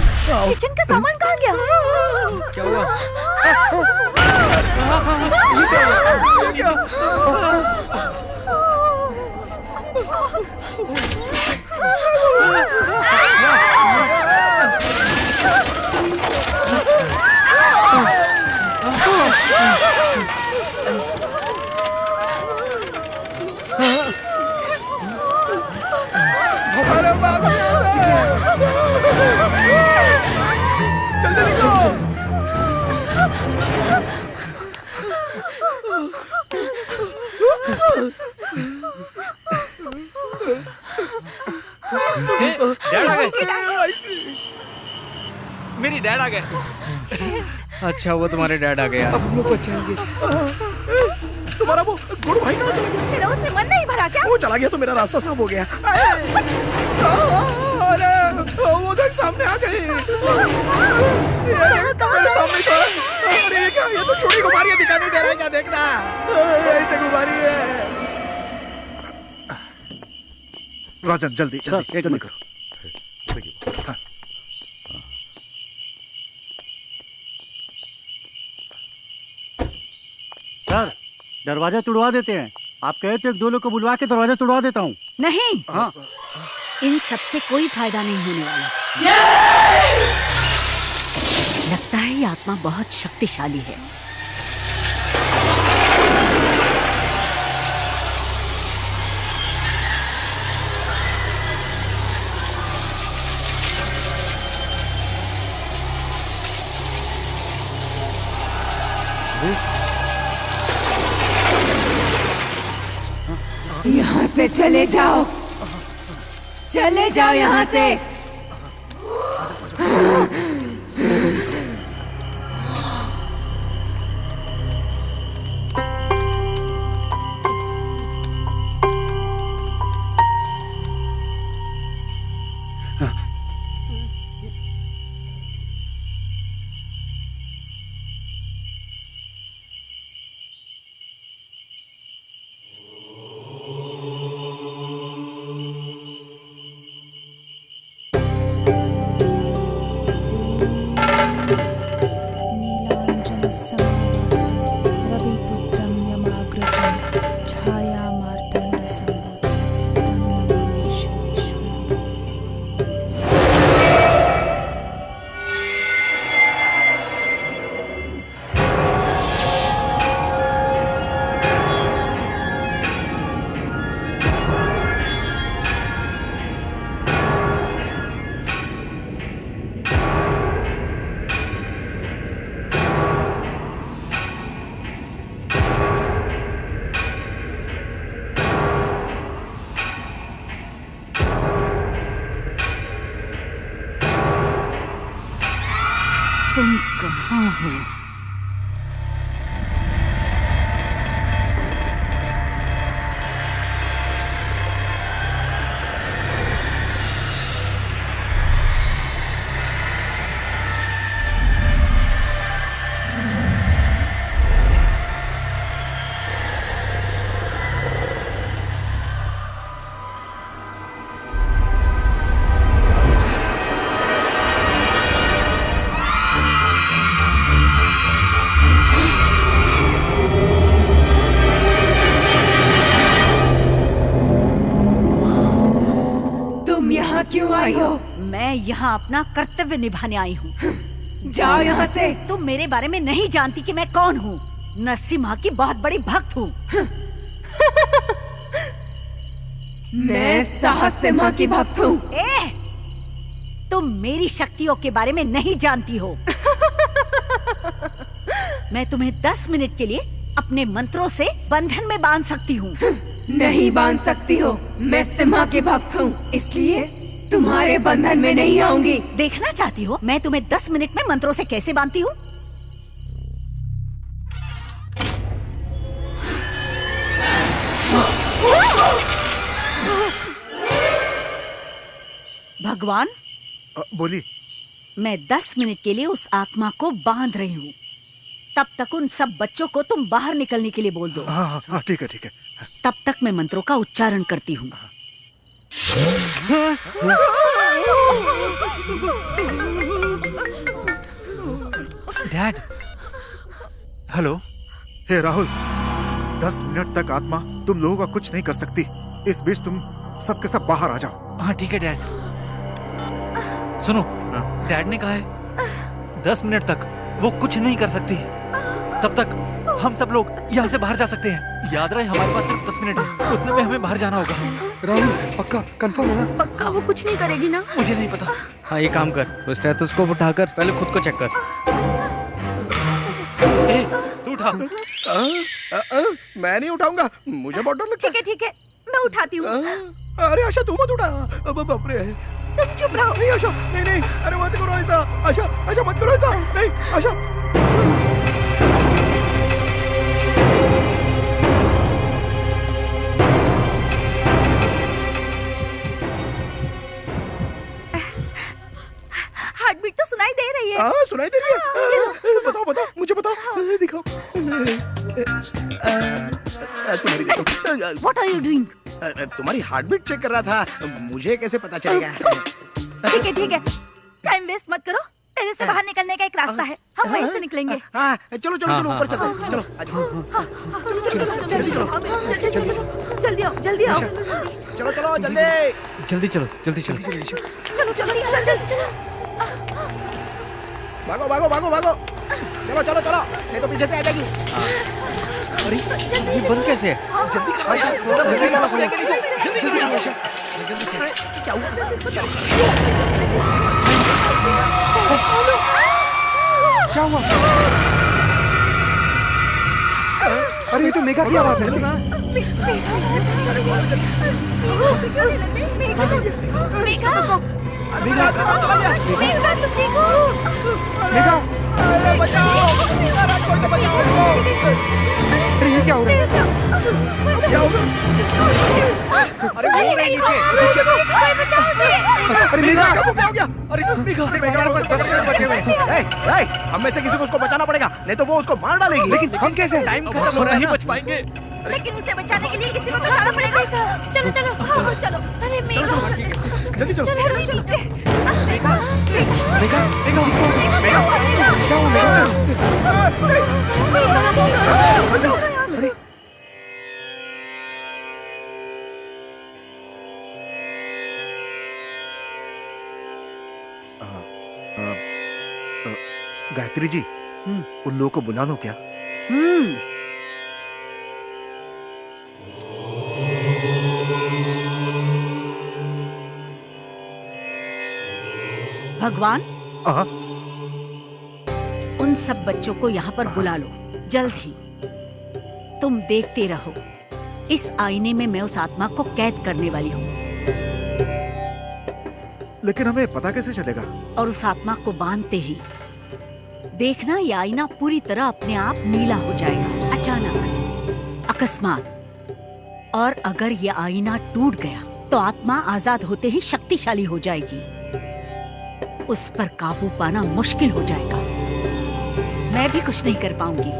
किचन का सामान कहाँ गया? क्या हुआ? अरे भागो यहाँ से। जल्दी निकलो। डैड आ गए। मेरी डैड आ गए। अच्छा वो तुम्हारे डैड आ गए यार। अब हम लोग बचाएंगे। तुम्हारा वो गुरु भाई कहाँ चला गया? तेरा उससे मन नहीं भरा क्या? वो चला गया तो मेरा रास्ता साफ हो गया। अरे वो देख सामने आ गई। मेरे सामने तो अरे ये क्या? ये तो छोटी गुब्बारियां दिखाई नहीं दे रहा है क्या? देखना ऐसे गुब्बारी है। राजन जल्दी जल्दी जल्दी करो। हाँ। सर दरवाजा तुड़वा देते हैं। आप कहे तो एक दो लोग को बुलवा के दरवाजा तुड़वा देता हूँ। नहीं, हाँ इन सब से कोई फायदा नहीं होने वाला। लगता है ये आत्मा बहुत शक्तिशाली है। यहाँ से चले जाओ, चले जाओ यहाँ से। तुम कहाँ हो? क्यों आई हो? मैं यहाँ अपना कर्तव्य निभाने आई हूँ। जाओ यहाँ से। तुम मेरे बारे में नहीं जानती कि मैं कौन हूँ। नरसिम्हा की बहुत बड़ी भक्त हूँ। मैं साहस सिम्हा की भक्त हूँ। तुम मेरी शक्तियों के बारे में नहीं जानती हो। मैं तुम्हें 10 मिनट के लिए अपने मंत्रों से बंधन में बांध सकती हूँ। नहीं बांध सकती हो। मैं सिम्हा की भक्त हूँ, इसलिए तुम्हारे बंधन में नहीं आऊंगी। देखना चाहती हो मैं तुम्हें 10 मिनट में मंत्रों से कैसे बांधती हूँ? भगवान बोली। मैं 10 मिनट के लिए उस आत्मा को बांध रही हूँ। तब तक उन सब बच्चों को तुम बाहर निकलने के लिए बोल दो। हाँ ठीक है ठीक है। तब तक मैं मंत्रों का उच्चारण करती हूँ। डैड। हेलो। हे राहुल, 10 मिनट तक आत्मा तुम लोगों का कुछ नहीं कर सकती। इस बीच तुम सबके सब बाहर आ जाओ। हाँ ठीक है डैड। सुनो, डैड ने कहा है 10 मिनट तक वो कुछ नहीं कर सकती। तब तक हम सब लोग यहाँ से बाहर जा सकते हैं। याद रहे हमारे पास सिर्फ 10 मिनट है, उतने में हमें बाहर जाना होगा। राहुल पक्का कंफर्म है ना? पक्का वो कुछ नहीं करेगी ना? मुझे नहीं पता। हाँ, ये काम कर, वो स्टेथोस्कोप उठाकर पहले खुद को चेक कर। तू उठा। मैं नहीं उठाऊंगा, मुझे बहुत डर लगता है। ठीक है, मैं उठाती हूँ। अरे आशा तू मत उठा। बाप रे। तुम चुप रहो। नहीं आशा, नहीं, अरे मत करो ऐसा। आशा मत करो ऐसा। नहीं आशा। हार्ट बीट तो सुनाई दे रही है। हाँ, सुनाई दे रही है। बताओ, मुझे बताओ। दिखाओ। तुम्हारी देखो। What are you doing? तुम्हारी हार्ट बीट चेक कर रहा था, मुझे कैसे पता चलेगा? ठीक है, टाइम वेस्ट मत करो। टेरेस से बाहर निकलने का एक रास्ता है, हम वहीं से निकलेंगे। हाँ, चलो ऊपर चलते हैं। चलो जल्दी आओ। चलो जल्दी। जल्दी चलो। भागो। चलो, नहीं तो पीछे से आ जाएगी। अरे ये बंद कैसे है? जल्दी करो। क्या हुआ? क्या हुआ? अरे ये तो मेघा की आवाज है। बचाओ। अरे ये क्या हो रहा है? अरे वो रही नीचे। अरे मेघा क्या हो गया? मेघा को 10 मिनट बचे हुए हैं। हम में से किसी को उसको बचाना पड़ेगा, नहीं तो वो उसको मार डालेगी। लेकिन हम कैसे? टाइम खत्म हो रहा है, नहीं बच पाएंगे। लेकिन उसे बचाने के लिए किसी को तो जाना पड़ेगा। चलो। अरे मेघा, जल्दी चलो। मेघा गायत्री जी, उन लोगों को बुला लो क्या? भगवान, उन सब बच्चों को यहाँ पर बुला लो जल्द ही। तुम देखते रहो, इस आईने में मैं उस आत्मा को कैद करने वाली हूँ। लेकिन हमें पता कैसे चलेगा? और उस आत्मा को बांधते ही देखना, ये आईना पूरी तरह अपने आप नीला हो जाएगा, अचानक, अकस्मात। और अगर ये आईना टूट गया तो आत्मा आजाद होते ही शक्तिशाली हो जाएगी। उस पर काबू पाना मुश्किल हो जाएगा। मैं भी कुछ नहीं कर पाऊंगी।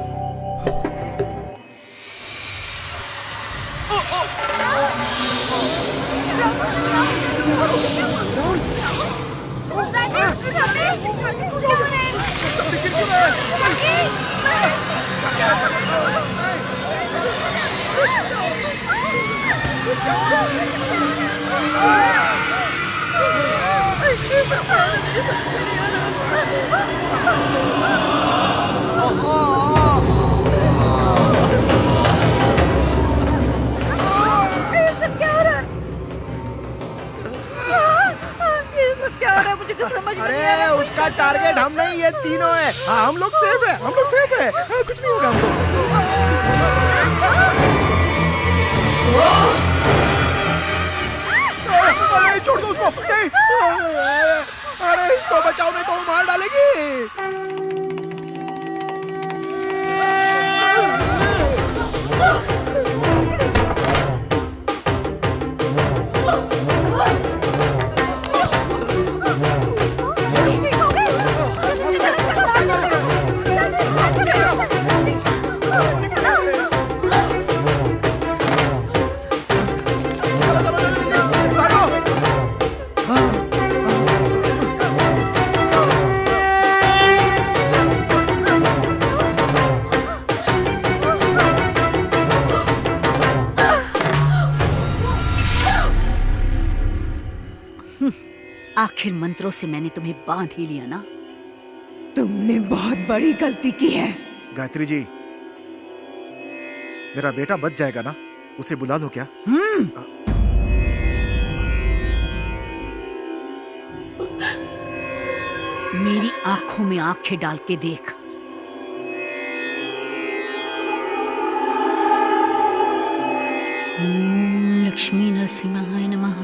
अरे उसका टारगेट हम नहीं, ये तीनों है। हाँ, हम लोग सेफ है। हाँ, कुछ नहीं होगा हमको। अरे छोड़ दो उसको। नहीं, अरे इसको बचाओ, नहीं तो वो मार डालेगी। आखिर मंत्रों से मैंने तुम्हें बांध ही लिया ना। तुमने बहुत बड़ी गलती की है। गायत्री जी, मेरा बेटा बच जाएगा ना? उसे बुला लो क्या? मेरी आंखों में आंखें डाल के देख। ओम लक्ष्मी नरसिंहाय नमः।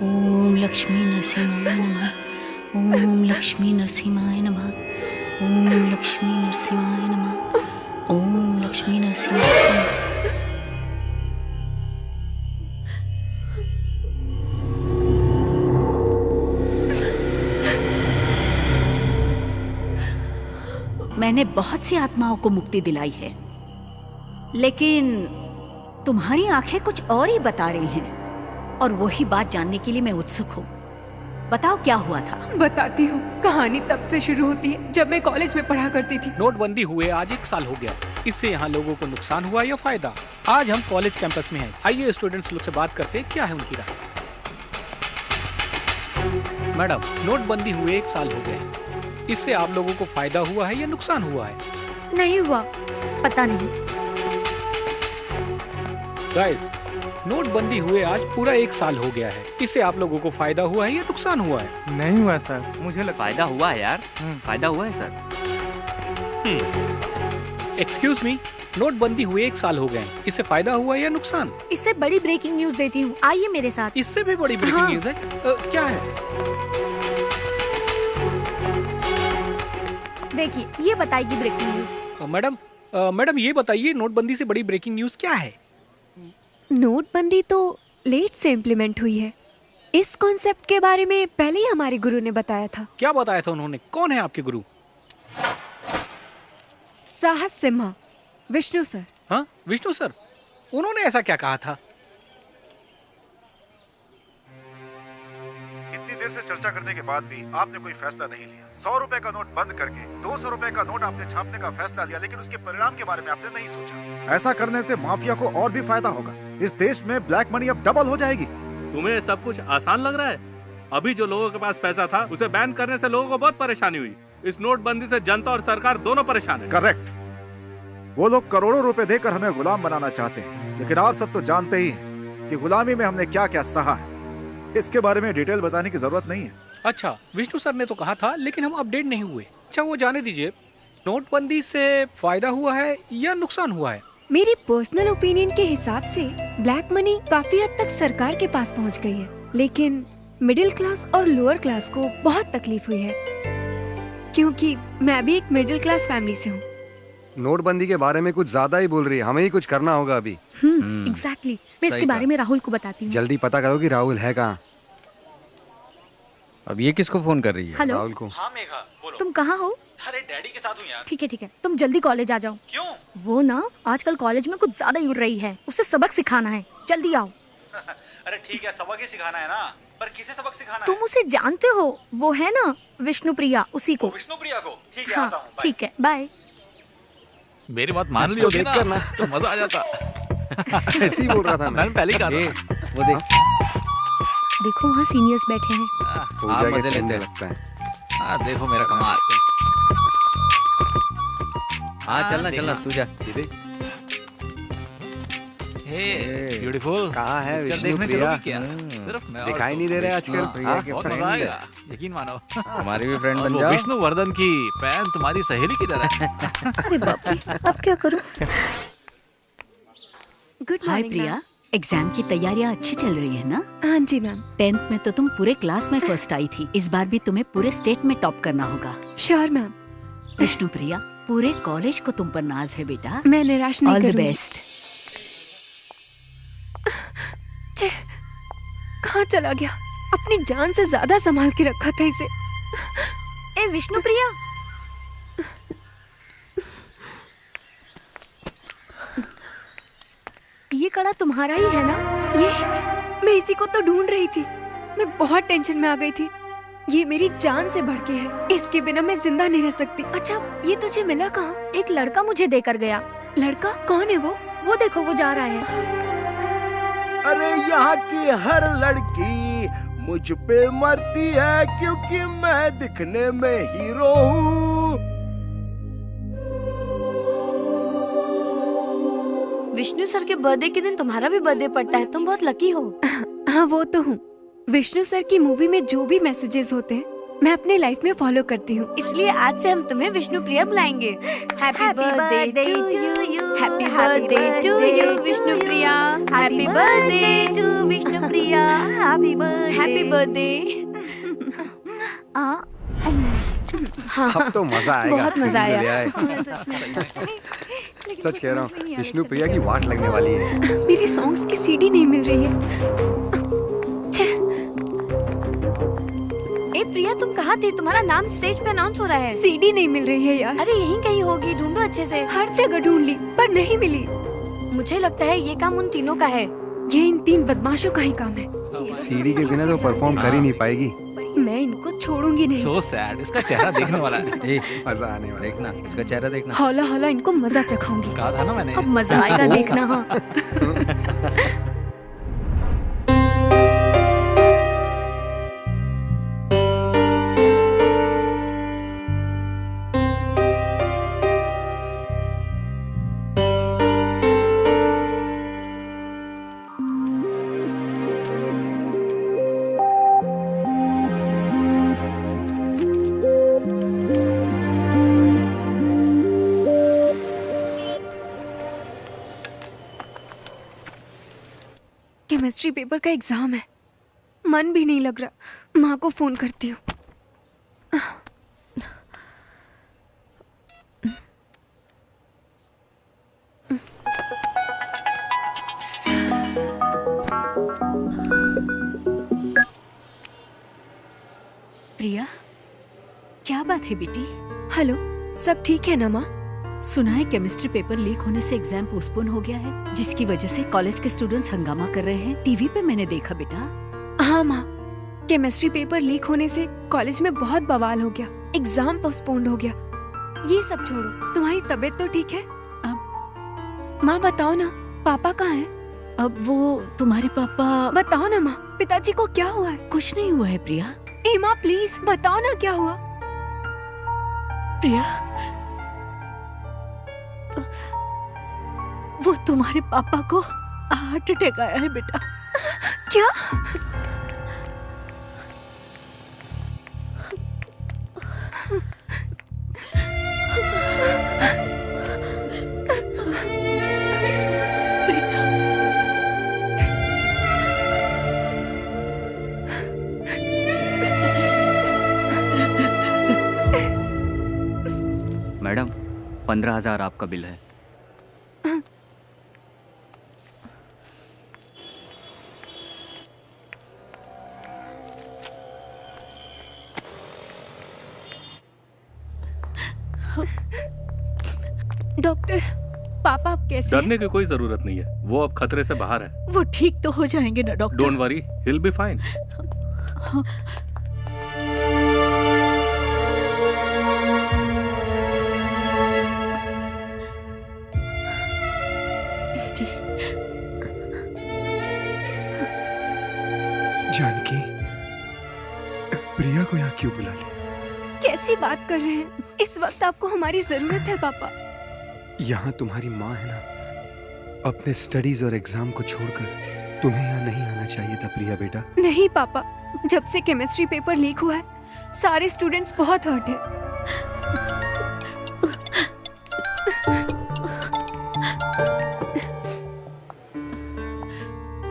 ओम लक्ष्मी नरसिंहाय नमः। ओम लक्ष्मी नरसिंहाय नमः। ओम लक्ष्मी नरसिंहाय नमः। ओम लक्ष्मी नरसिंहाय नमः। मैंने बहुत सी आत्माओं को मुक्ति दिलाई है, लेकिन तुम्हारी आंखें कुछ और ही बता रही हैं, और वही बात जानने के लिए मैं उत्सुक हूँ। बताओ क्या हुआ था। बताती हूँ। कहानी तब से शुरू होती है जब मैं कॉलेज में पढ़ा करती थी। नोटबंदी हुए आज 1 साल हो गया। इससे यहाँ लोगों को नुकसान हुआ या फायदा? आज हम कॉलेज कैंपस में हैं। आइए स्टूडेंट्स लोग से बात करते हैं, क्या है उनकी राय। मैडम, नोटबंदी हुए 1 साल हो गए, इससे आप लोगों को फायदा हुआ है या नुकसान हुआ है? नहीं हुआ, पता नहीं। गाइस, नोटबंदी हुए आज पूरा 1 साल हो गया है, इससे आप लोगों को फायदा हुआ है या नुकसान हुआ है? नहीं हुआ सर, मुझे लगता फायदा हुआ है यार, फायदा हुआ है सर। एक्सक्यूज मी, नोटबंदी हुए 1 साल हो गए, इससे फायदा हुआ या नुकसान? इससे बड़ी ब्रेकिंग न्यूज देती हूँ, आइए मेरे साथ। इससे भी बड़ी ब्रेकिंग न्यूज है? क्या है? देखिए, ये बताएगी ब्रेकिंग न्यूज। मैडम ये बताइए, नोटबंदी से बड़ी ब्रेकिंग न्यूज क्या है? नोटबंदी तो लेट से इम्प्लीमेंट हुई है। इस कॉन्सेप्ट के बारे में पहले ही हमारे गुरु ने बताया था। क्या बताया था उन्होंने? कौन है आपके गुरु? साहस सिम्हा, विष्णु सर। हाँ, विष्णु सर, उन्होंने ऐसा क्या कहा था? इतनी देर से चर्चा करने के बाद भी आपने कोई फैसला नहीं लिया। 100 रुपए का नोट बंद करके 200 रुपए का नोट आपने छापने का फैसला लिया, लेकिन उसके परिणाम के बारे में आपने नहीं सोचा। ऐसा करने से माफिया को और भी फायदा होगा। इस देश में ब्लैक मनी अब डबल हो जाएगी। तुम्हें सब कुछ आसान लग रहा है? अभी जो लोगों के पास पैसा था उसे बैन करने से लोगों को बहुत परेशानी हुई। इस नोटबंदी से जनता और सरकार दोनों परेशान है। करेक्ट। वो लोग करोड़ों रुपए देकर हमें गुलाम बनाना चाहते हैं, लेकिन आप सब तो जानते ही हैं कि गुलामी में हमने क्या क्या सहा है। इसके बारे में डिटेल बताने की जरूरत नहीं है। अच्छा, विष्णु सर ने तो कहा था, लेकिन हम अपडेट नहीं हुए। अच्छा, वो जाने दीजिए, नोटबंदी से फायदा हुआ है या नुकसान हुआ है? मेरी पर्सनल ओपिनियन के हिसाब से ब्लैक मनी काफी हद तक सरकार के पास पहुंच गई है, लेकिन मिडिल क्लास और लोअर क्लास को बहुत तकलीफ हुई है, क्योंकि मैं भी एक मिडिल क्लास फैमिली से हूँ। नोटबंदी के बारे में कुछ ज्यादा ही बोल रही है, हमें ही कुछ करना होगा अभी। एग्जैक्टली। मैं इसके बारे में राहुल को बताती हूँ। जल्दी पता करो कि राहुल है कहाँ। अब ये किसको फोन कर रही है? हेलो, राहुल को। हाँ मेघा, बोलो। तुम कहाँ हो? अरे डैडी के साथ हूँ यार। ठीक है, तुम जल्दी कॉलेज आ जाओ। क्यों? वो ना आजकल कॉलेज में कुछ ज्यादा ही उड़ रही है, उसे सबक सिखाना है, जल्दी आओ। अरे ठीक है, सबक ही सिखाना है ना, पर किसे सबक सिखाना तुम उसे जानते हो, वो है ना विष्णु प्रिया, उसी को। विष्णु प्रिया को? ठीक है, हाँ, आता हूँ। ठीक है, बाय। मेरी बात मान ली होती ना तो मजा आ जाता। ऐसे ही बोल रहा था मैंने पहले ही कहा था। वो देख, देखो वहाँ सीनियर्स बैठे हैं। पूजा के लेते लगता है। हाँ देखो मेरा कमाल। हाँ चलना तू जा। Hey beautiful. कहाँ है विष्णु देखने प्रिया? चलोगी क्या? सिर्फ मैं दिखाई नहीं दे रहे आजकल। बहुत मजा आएगा, यकीन मानो। हमारी भी फ्रेंड बन वो जाओ। विष्णु वर्धन की फैन तुम्हारी सहेली की तरह है। अरे बाप रे, अब क्या करूं? गुड मॉर्निंग प्रिया, एग्जाम की तैयारियां अच्छी चल रही है ना? हाँ जी मैम। 10th में तो तुम पूरे क्लास में फर्स्ट आई थी, इस बार भी तुम्हें पूरे स्टेट में टॉप करना होगा। Sure ma'am. विष्णु प्रिया, पूरे कॉलेज को तुम पर नाज है बेटा। मैं निराश नहीं करूंगी। All the best. कहाँ चला गया? अपनी जान से ज्यादा संभाल के रखा था इसे। ए विष्णु प्रिया, ये कड़ा तुम्हारा ही है ना? ये मैं इसी को तो ढूंढ रही थी। मैं बहुत टेंशन में आ गई थी। ये मेरी जान से बढ़ के है, इसके बिना मैं जिंदा नहीं रह सकती। अच्छा, ये तुझे मिला कहाँ? एक लड़का मुझे देकर गया। लड़का? कौन है वो? वो देखो, वो जा रहा है। अरे यहाँ की हर लड़की मुझ पे मरती है, क्योंकि मैं दिखने में हीरो हूँ। विष्णु सर के बर्थडे के दिन तुम्हारा भी बर्थडे पड़ता है, तुम बहुत लकी हो। हाँ वो तो हूँ। विष्णु सर की मूवी में जो भी मैसेजेस होते हैं मैं अपने लाइफ में फॉलो करती हूँ। इसलिए आज से हम तुम्हें विष्णु प्रिया बुलाएंगे। Happy birthday to you, happy birthday to you Vishnu Priya, happy birthday to Vishnu Priya, happy birthday. अब तो मजा आएगा। बहुत मजा आया। सच कह रहा हूँ, विष्णु प्रिया की वाट लगने वाली है। मेरी सॉन्ग्स की सीडी नहीं मिल रही है। ए प्रिया, तुम कहाँ थी? तुम्हारा नाम स्टेज पे अनाउंस हो रहा है। सीडी नहीं मिल रही है यार। अरे यहीं कहीं होगी, ढूंढो अच्छे से। हर जगह ढूंढ ली पर नहीं मिली। मुझे लगता है ये काम उन तीनों का है। ये इन 3 बदमाशों का ही काम है। सीडी के बिना तो परफॉर्म कर ही नहीं पाएगी। मैं इनको छोड़ूंगी नहीं। So sad, इसका चेहरा देखने वाला है। मजा आने वाला। देखना इसका चेहरा देखना। हौला हौला इनको मजा चखाऊंगी। कहा था ना मैंने। अब मजा आएगा देखना। हाँ। केमिस्ट्री पेपर का एग्जाम है, मन भी नहीं लग रहा। माँ को फोन करती हूँ। प्रिया, क्या बात है बेटी? हेलो, सब ठीक है ना माँ? सुना है केमिस्ट्री पेपर लीक होने से एग्जाम पोस्टपोन हो गया है, जिसकी वजह से कॉलेज के स्टूडेंट्स हंगामा कर रहे हैं। टीवी पे मैंने देखा बेटा। हाँ माँ, केमिस्ट्री पेपर लीक होने से कॉलेज में बहुत बवाल हो गया, एग्जाम पोस्टपोन्ड हो गया। ये सब छोड़ो, तुम्हारी तबीयत तो ठीक है? माँ बताओ ना, पापा कहाँ हैं? अब वो तुम्हारे पापा। बताओ ना माँ, पिताजी को क्या हुआ है? कुछ नहीं हुआ है प्रिया। ए माँ प्लीज बताओ ना क्या हुआ? प्रिया, वो तुम्हारे पापा को हार्ट अटैक आया है बेटा। क्या? मैडम, 15,000 आपका बिल है। डॉक्टर, पापा अब कैसे हैं? डरने की कोई जरूरत नहीं है, वो अब खतरे से बाहर है। वो ठीक तो हो जाएंगे ना doctor? Don't worry, he will be fine. Janaki, Priya को यहाँ क्यों बुला लिया? कैसी बात कर रहे हैं? इस वक्त आपको हमारी जरूरत है पापा। यहाँ तुम्हारी माँ है ना। अपने स्टडीज और एग्जाम को छोड़कर तुम्हें यहाँ नहीं आना चाहिए था प्रिया बेटा। नहीं पापा, जब से केमिस्ट्री पेपर लीक हुआ है, सारे स्टूडेंट्स बहुत हर्ट हैं।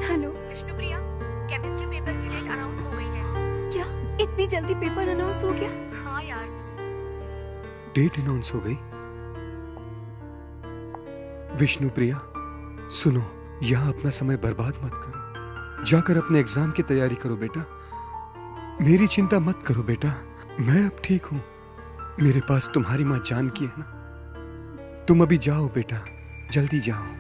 हेलो विष्णुप्रिया, केमिस्ट्री पेपर की डेट अनाउंस हो गई है। क्या इतनी जल्दी पेपर अनाउंस हो गया? हाँ यार। डेट अनाउंस हो गई? विष्णुप्रिया सुनो, यहाँ अपना समय बर्बाद मत करो। जाकर अपने एग्जाम की तैयारी करो बेटा। मेरी चिंता मत करो बेटा, मैं अब ठीक हूँ। मेरे पास तुम्हारी माँ जानकी है ना। तुम अभी जाओ बेटा, जल्दी जाओ।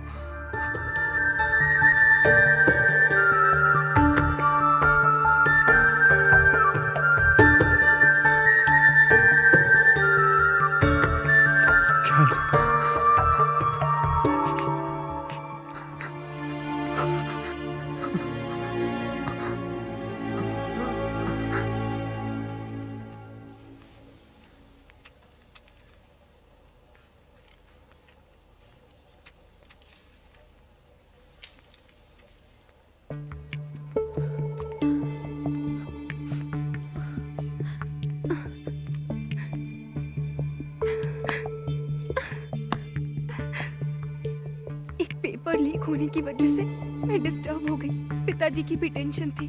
होने की वजह से मैं डिस्टर्ब हो गई। पिताजी की भी टेंशन थी।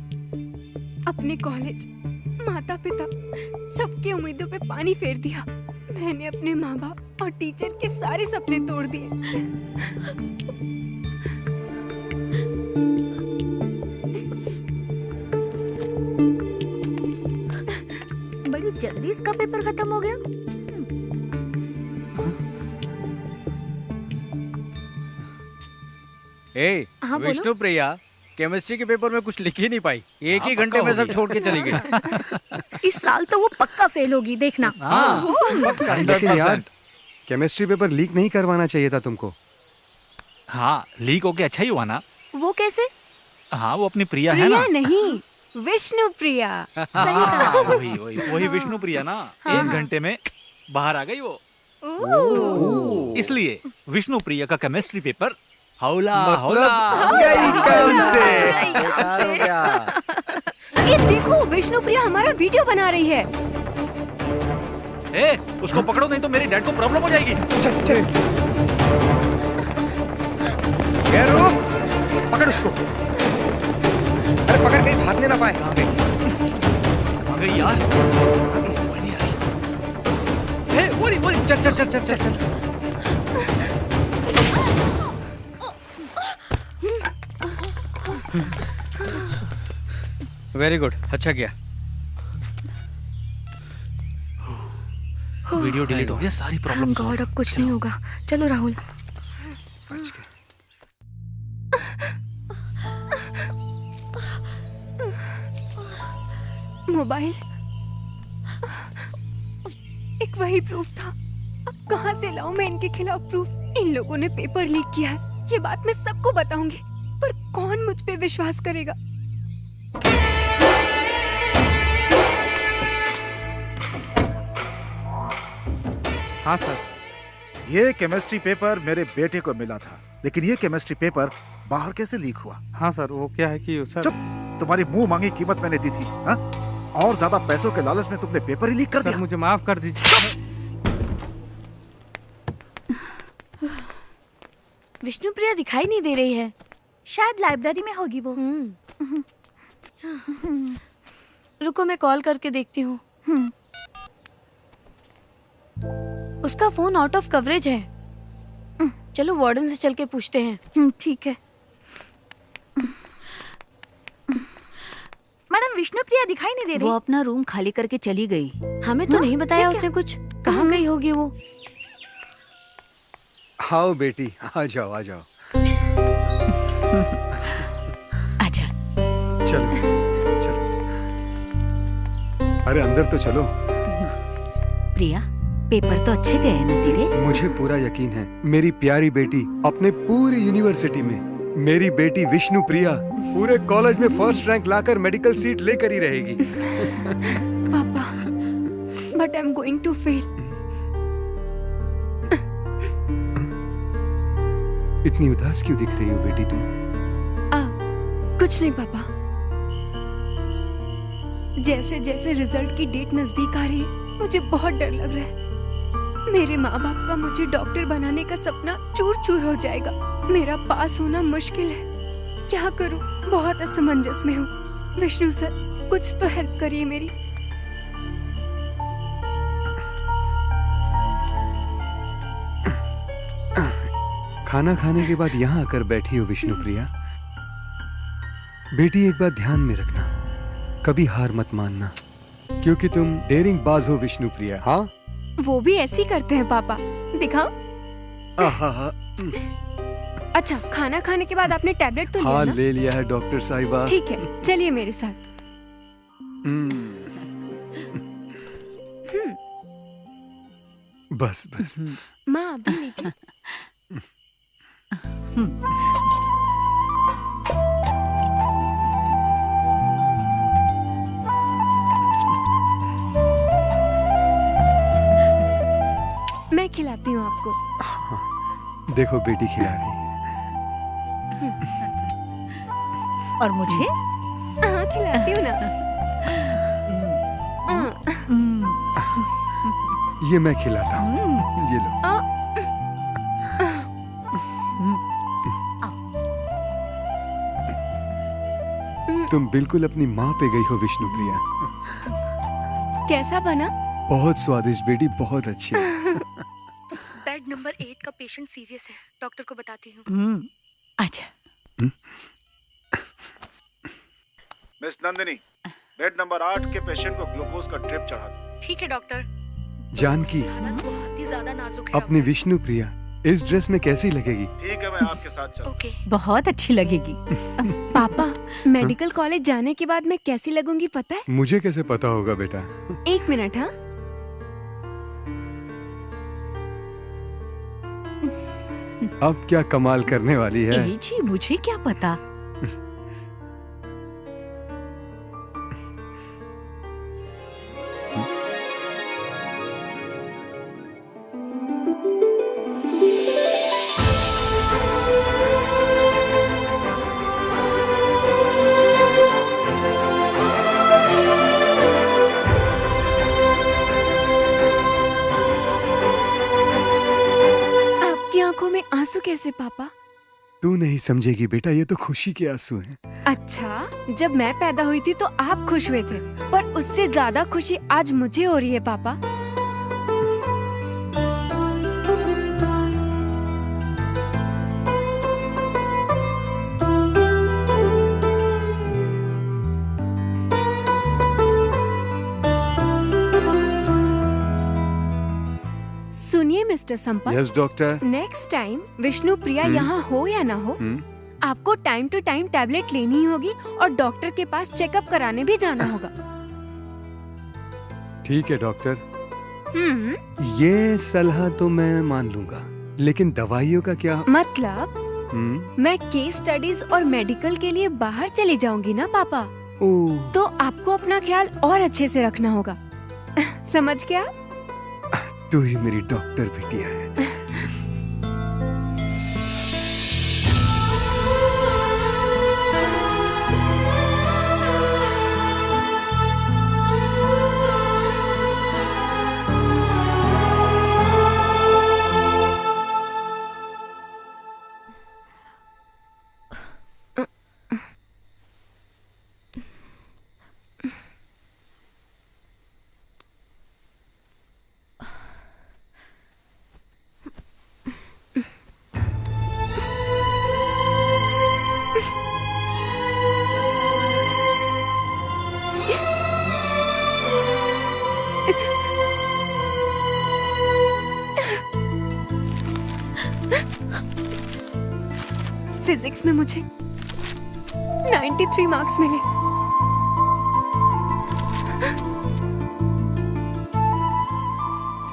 अपने कॉलेज, माता पिता, सबकी उम्मीदों पे पानी फेर दिया। मैंने अपने माँ बाप और टीचर के सारे सपने तोड़ दिए। बड़ी जल्दी इसका पेपर खत्म हो गया। हाँ, विष्णु प्रिया केमिस्ट्री के पेपर में कुछ लिख ही नहीं पाई। एक ही घंटे में सब छोड़ के चली गई। इस साल तो वो पक्का फेल होगी, देखना। लेकिन यार केमिस्ट्री पेपर लीक नहीं करवाना चाहिए था तुमको। हाँ, लीक होके अच्छा ही हुआ ना। वो कैसे? हाँ, वो अपनी प्रिया है ना। प्रिया नहीं, विष्णु प्रिया। सही कहा। वही विष्णु प्रिया ना। हाँ। 1 घंटे में बाहर आ गई वो। इसलिए विष्णु प्रिया का केमिस्ट्री पेपर हौला हौला यही काम से। ये देखो, विष्णु प्रिया हमारा वीडियो बना रही है। उसको पकड़ो, नहीं तो मेरे डैड को प्रॉब्लम हो जाएगी। चल चल। पकड़ उसको। अरे पकड़, कहीं भागने ना पाए। कहाँ गई यार? अभी समझ नहीं आ रही। बोरी चल चल चल चल चल चल। वेरी गुड, अच्छा किया। वीडियो डिलीट हो गया, सारी प्रॉब्लम गॉड, अब कुछ नहीं होगा। चलो राहुल। मोबाइल, एक वही प्रूफ था। अब कहाँ से लाऊं मैं इनके खिलाफ प्रूफ? इन लोगों ने पेपर लीक किया है, ये बात मैं सबको बताऊंगी, पर कौन मुझ पे विश्वास करेगा? हाँ सर, ये केमिस्ट्री पेपर मेरे बेटे को मिला था, लेकिन ये केमिस्ट्री पेपर बाहर कैसे लीक हुआ? हाँ सर, वो क्या है कि सर। चुप, तुम्हारी मुंह मांगी कीमत मैंने दी थी। हाँ? और ज्यादा पैसों के लालच में तुमने पेपर ही लीक कर दिया। मुझे माफ कर दीजिए। विष्णु प्रिया दिखाई नहीं दे रही है। शायद लाइब्रेरी में होगी वो। रुको, मैं कॉल करके देखती हूँ। उसका फोन आउट ऑफ कवरेज है। चलो वार्डन से चल के पूछते हैं। ठीक है। मैडम, विष्णु प्रिया दिखाई नहीं दे रही। वो अपना रूम खाली करके चली गई। हमें तो नहीं बताया उसने कुछ। कहाँ गई होगी वो? आओ बेटी, आ जाओ आ जाओ। आजा। चलो चलो। अरे अंदर तो चलो। प्रिया, पेपर तो अच्छे गए ना तेरे? मुझे पूरा यकीन है मेरी प्यारी बेटी अपने पूरी यूनिवर्सिटी में, मेरी बेटी विष्णु प्रिया पूरे कॉलेज में फर्स्ट रैंक लाकर मेडिकल सीट लेकर ही रहेगी। पापा, but I am going to fail. इतनी उदास क्यों दिख रही हो बेटी तुम? कुछ नहीं पापा। जैसे जैसे रिजल्ट की डेट नजदीक आ रही है, मुझे बहुत डर लग रहा है। मेरे माँ बाप का मुझे डॉक्टर बनाने का सपना चूर चूर हो जाएगा। मेरा पास होना मुश्किल है। क्या करूं? बहुत असमंजस में हूँ। विष्णु सर, कुछ तो हेल्प करिए मेरी। खाना खाने के बाद यहाँ आकर बैठी हो विष्णु प्रिया। बेटी, एक बात ध्यान में रखना, कभी हार मत मानना, क्योंकि तुम डेयरिंग बाज हो विष्णु प्रिया। हाँ, वो भी ऐसे ही करते हैं पापा। दिखाओ। अच्छा, खाना खाने के बाद आपने टैबलेट तो लिया हाँ ना? ले लिया है डॉक्टर साहिबा। ठीक है, चलिए मेरे साथ। बस बस। माँ अभी लीजिए। मैं खिलाती हूँ आपको। हाँ, देखो बेटी खिला रही है। और मुझे? हाँ, खिलाती हूँ ना। ये मैं खिलाता हूँ, ये लो। तुम बिल्कुल अपनी माँ पे गई हो विष्णु प्रिया। कैसा बना? बहुत स्वादिष्ट बेटी, बहुत अच्छी। बेड नंबर 8 का पेशेंट सीरियस है, डॉक्टर को बताती हूँ। अच्छा। मिस नंदिनी, बेड नंबर 8 के पेशेंट को ग्लूकोज का ड्रिप चढ़ा दो। ठीक है डॉक्टर। जानकी, हालत बहुत ही ज्यादा नाजुक है। अपनी विष्णु प्रिया इस ड्रेस में कैसी लगेगी? ठीक है, मैं आपके साथ चलूं। ओके। बहुत अच्छी लगेगी। पापा, मेडिकल कॉलेज जाने के बाद मैं कैसी लगूंगी पता है? मुझे कैसे पता होगा बेटा? 1 मिनट। हाँ, अब क्या कमाल करने वाली है? जी मुझे क्या पता। आंखों में आंसू कैसे पापा? तू नहीं समझेगी बेटा, ये तो खुशी के आंसू हैं। अच्छा, जब मैं पैदा हुई थी तो आप खुश हुए थे, पर उससे ज्यादा खुशी आज मुझे हो रही है पापा। सुनिए mister Sampat. Yes doctor. Next time Vishnu Priya यहाँ हो या ना हो, आपको टाइम टू टाइम टैबलेट लेनी ही होगी और डॉक्टर के पास चेकअप कराने भी जाना होगा। ठीक है डॉक्टर, ये सलाह तो मैं मान लूंगा, लेकिन दवाइयों का क्या? मतलब मैं केस स्टडीज और मेडिकल के लिए बाहर चली जाऊंगी ना पापा, तो आपको अपना ख्याल और अच्छे से रखना होगा। समझ गया? तू ही मेरी डॉक्टर बिटिया है। फिजिक्स में मुझे 93 मार्क्स मिले।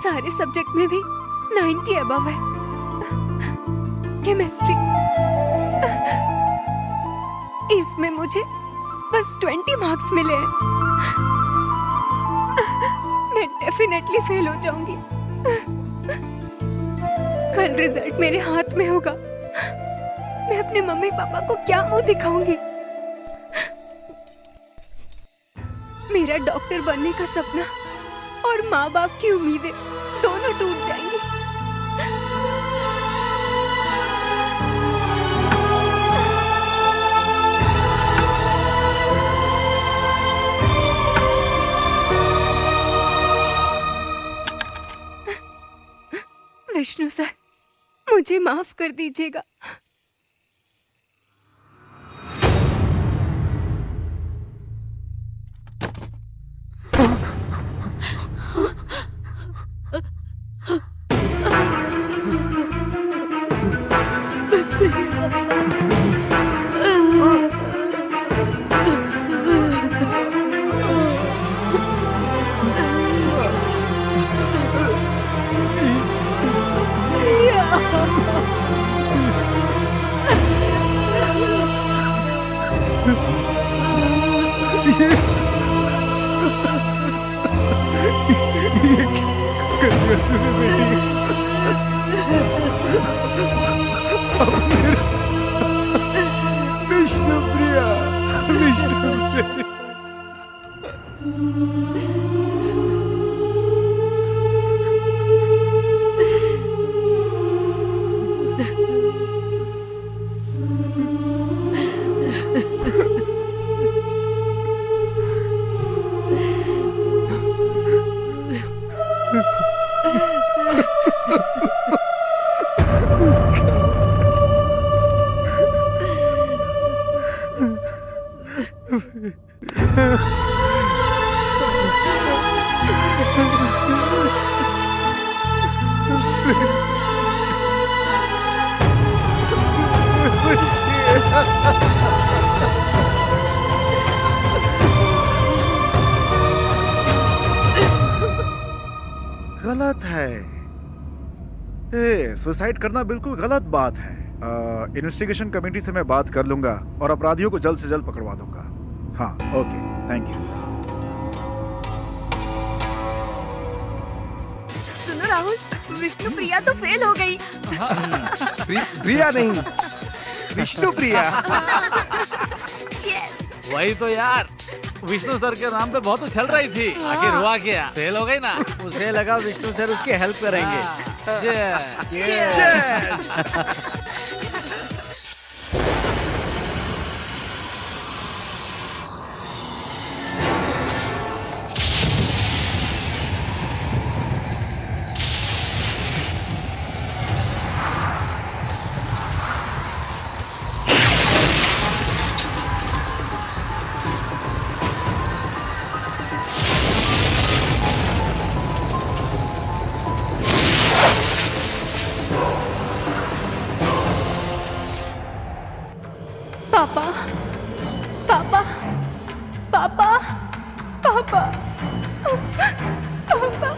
सारे सब्जेक्ट में भी 90 अबव है। केमिस्ट्री, इसमें मुझे बस 20 मार्क्स मिले हैं। मैं डेफिनेटली फेल हो जाऊंगी। कल रिजल्ट मेरे हाथ में होगा। मैं अपने मम्मी पापा को क्या मुंह दिखाऊंगी? मेरा डॉक्टर बनने का सपना और माँ बाप की उम्मीदें दोनों टूट जाएंगी। विष्णु सर, मुझे माफ कर दीजिएगा। विष्णु प्रिया, विष्णु प्रिया। गलत है। सुसाइड करना बिल्कुल गलत बात है। इन्वेस्टिगेशन कमेटी से मैं बात कर लूंगा और अपराधियों को जल्द से जल्द पकड़वा दूंगा। हाँ, ओके, थैंक यू। सुनो राहुल, विष्णु प्रिया तो फेल हो गई। प्रिया नहीं, विष्णु प्रिया। वही तो यार, विष्णु सर के नाम पे बहुत उछल रही थी, आखिर हुआ क्या? फेल हो गई ना। उसे लगा विष्णु सर उसकी हेल्प करेंगे। पापा, पापा, पापा, पापा, पापा।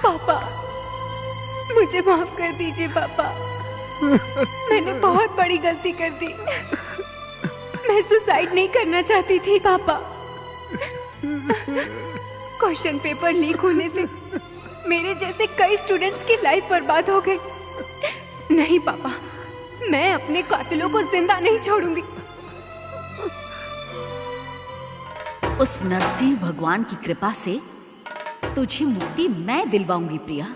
पापा, मुझे माफ कर दीजिए पापा। मैंने बहुत बड़ी गलती कर दी। मैं सुसाइड नहीं करना चाहती थी पापा। क्वेश्चन पेपर लीक होने से मेरे जैसे कई स्टूडेंट्स की लाइफ बर्बाद हो गई। नहीं पापा, मैं अपने कातिलों को जिंदा नहीं छोड़ूंगी। उस नरसिंह भगवान की कृपा से तुझे मुक्ति मैं दिलवाऊंगी प्रिया।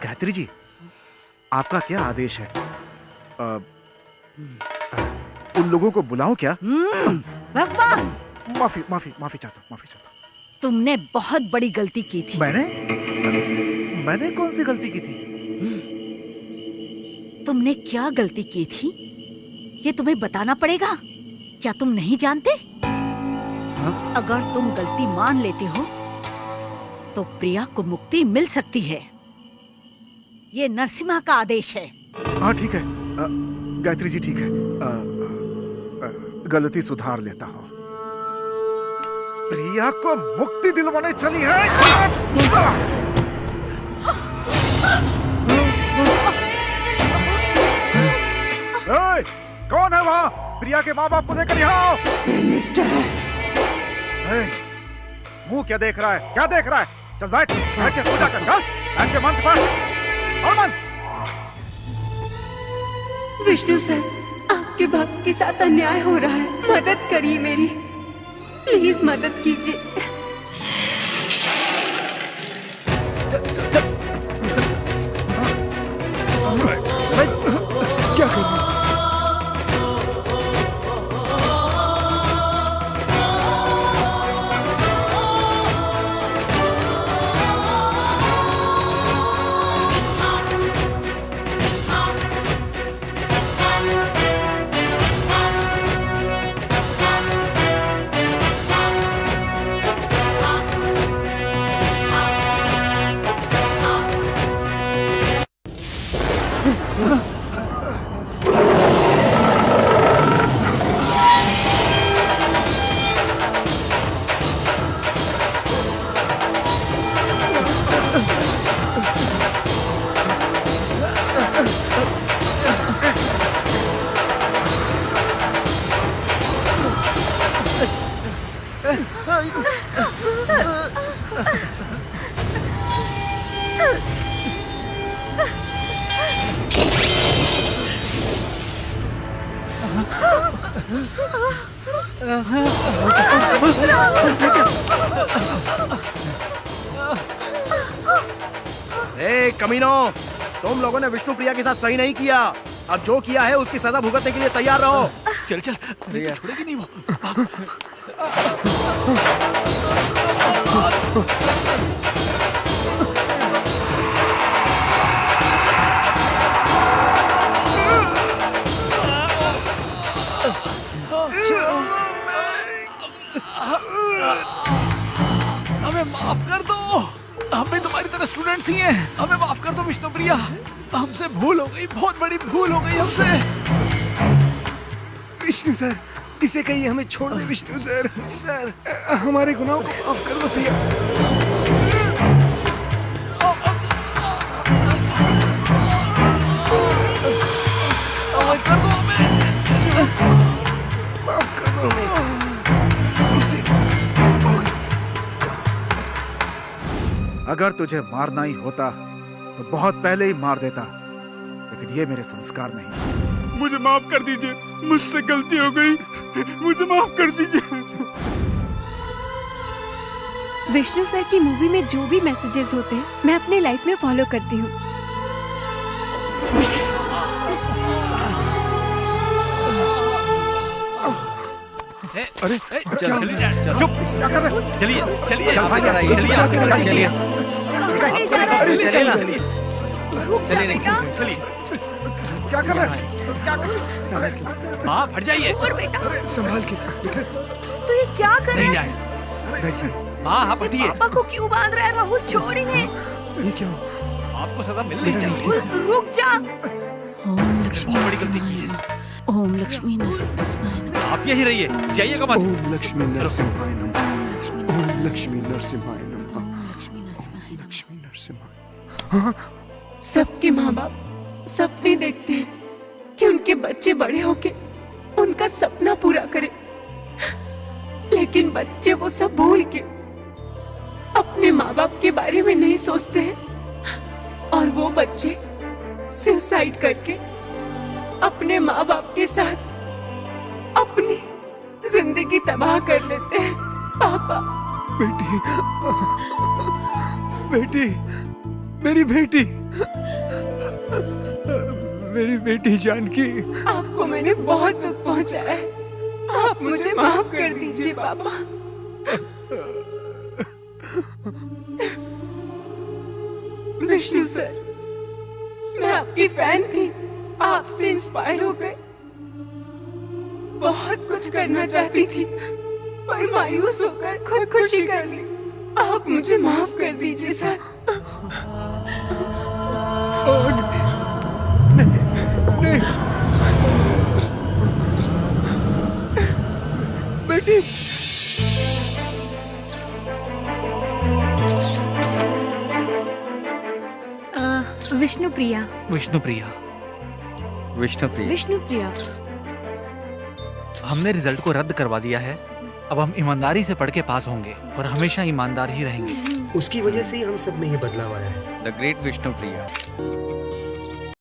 गायत्री जी, आपका क्या आदेश है? उन लोगों को बुलाऊं क्या? भगवान, माफी माफी माफी चाहता हूँ, माफी चाहता हूँ। तुमने बहुत बड़ी गलती की थी। मैंने कौन सी गलती की थी? तुमने क्या गलती की थी ये तुम्हें बताना पड़ेगा। क्या तुम नहीं जानते? अगर तुम गलती मान लेते हो तो प्रिया को मुक्ति मिल सकती है। ये नरसिम्हा का आदेश है। हाँ ठीक है गायत्री जी, ठीक है। गलती सुधार लेता हूँ। प्रिया को मुक्ति दिलवाने चली है। कौन है वहाँ? प्रिया के माँ बाप को लेकर यहाँ आओ। मिस्टर, मुंह क्या देख रहा है? क्या देख रहा है? चल बैठ, बैठ के पूजा कर। चल बैठ के मंत्र पढ़ और मंत्र। विष्णु सर, आपके भक्त के साथ अन्याय हो रहा है। मदद करिए मेरी, प्लीज मदद कीजिए। क्या कर रहे हैं? कमीनो, तुम लोगों ने विष्णु प्रिया के साथ सही नहीं किया। अब जो किया है उसकी सजा भुगतने के लिए तैयार रहो। चल चल, छोड़ेगी नहीं वो। स्टूडेंट्स ही हैं। हमें माफ कर दो विष्णुप्रिया, हमसे भूल हो गई, बहुत बड़ी भूल हो गई हमसे। विष्णु सर, इसे कहिए हमें छोड़ दे विष्णु सर। सर, हमारे गुनाहों को माफ कर दो प्रिया। माफ कर दो हमें। माफ कर दो हमें। अगर तुझे मारना ही होता तो बहुत पहले ही मार देता, लेकिन ये मेरे संस्कार नहीं। मुझे माफ कर दीजिए, मुझसे गलती हो गई, मुझे माफ कर दीजिए। विष्णु सर की मूवी में जो भी मैसेजेस होते हैं मैं अपने लाइफ में फॉलो करती हूँ। अरे चलिए, चुप, क्या कर रहे हो? चलिए चलिए चलिए, क्या कर रहे हैं? क्या कर रहे हैं? हाँ, हट जाइए। संभाल के बेटा। तो ये क्या कर रहा है? हाँ हाँ, बैठिए। पापा को क्यों बांध रहा है? राहुल छोड़ इन्हें। ये क्या? आपको सजा मिलनी चाहिए। रुक जा। बहुत बड़ी गलती की है। ओम लक्ष्मी नरसिंहाय। आप यहीं रहिए, जाइएगा मत। ओम लक्ष्मी नरसिंहाय नमः। ओम लक्ष्मी नरसिंहाय नमः। लक्ष्मी नरसिंहाय। सबके माँ बाप सपने देखते हैं कि उनके बच्चे बड़े होके उनका सपना पूरा करें, लेकिन बच्चे वो सब भूल के अपने माँ बाप के बारे में नहीं सोचते हैं और वो बच्चे सुसाइड करके अपने माँ बाप के साथ अपनी जिंदगी तबाह कर लेते हैं। पापा। बेटी, बेटी, मेरी बेटी, मेरी बेटी जानकी। आपको मैंने बहुत दुख पहुंचाया है, आप मुझे माफ कर दीजिए पापा। विष्णु सर, मैं आपकी फैन थी, आपसे इंस्पायर हो गए। बहुत कुछ करना चाहती थी पर मायूस होकर खुदकुशी कर ली। आप मुझे माफ कर दीजिए सर। नहीं, बेटी। विष्णुप्रिया। विष्णुप्रिया। विष्णुप्रिया। विष्णुप्रिया। हमने रिजल्ट को रद्द करवा दिया है। अब हम ईमानदारी से पढ़ के पास होंगे और हमेशा ईमानदार ही रहेंगे। उसकी वजह से ही हम सब में ये बदलाव आया है। The great Vishnupriya.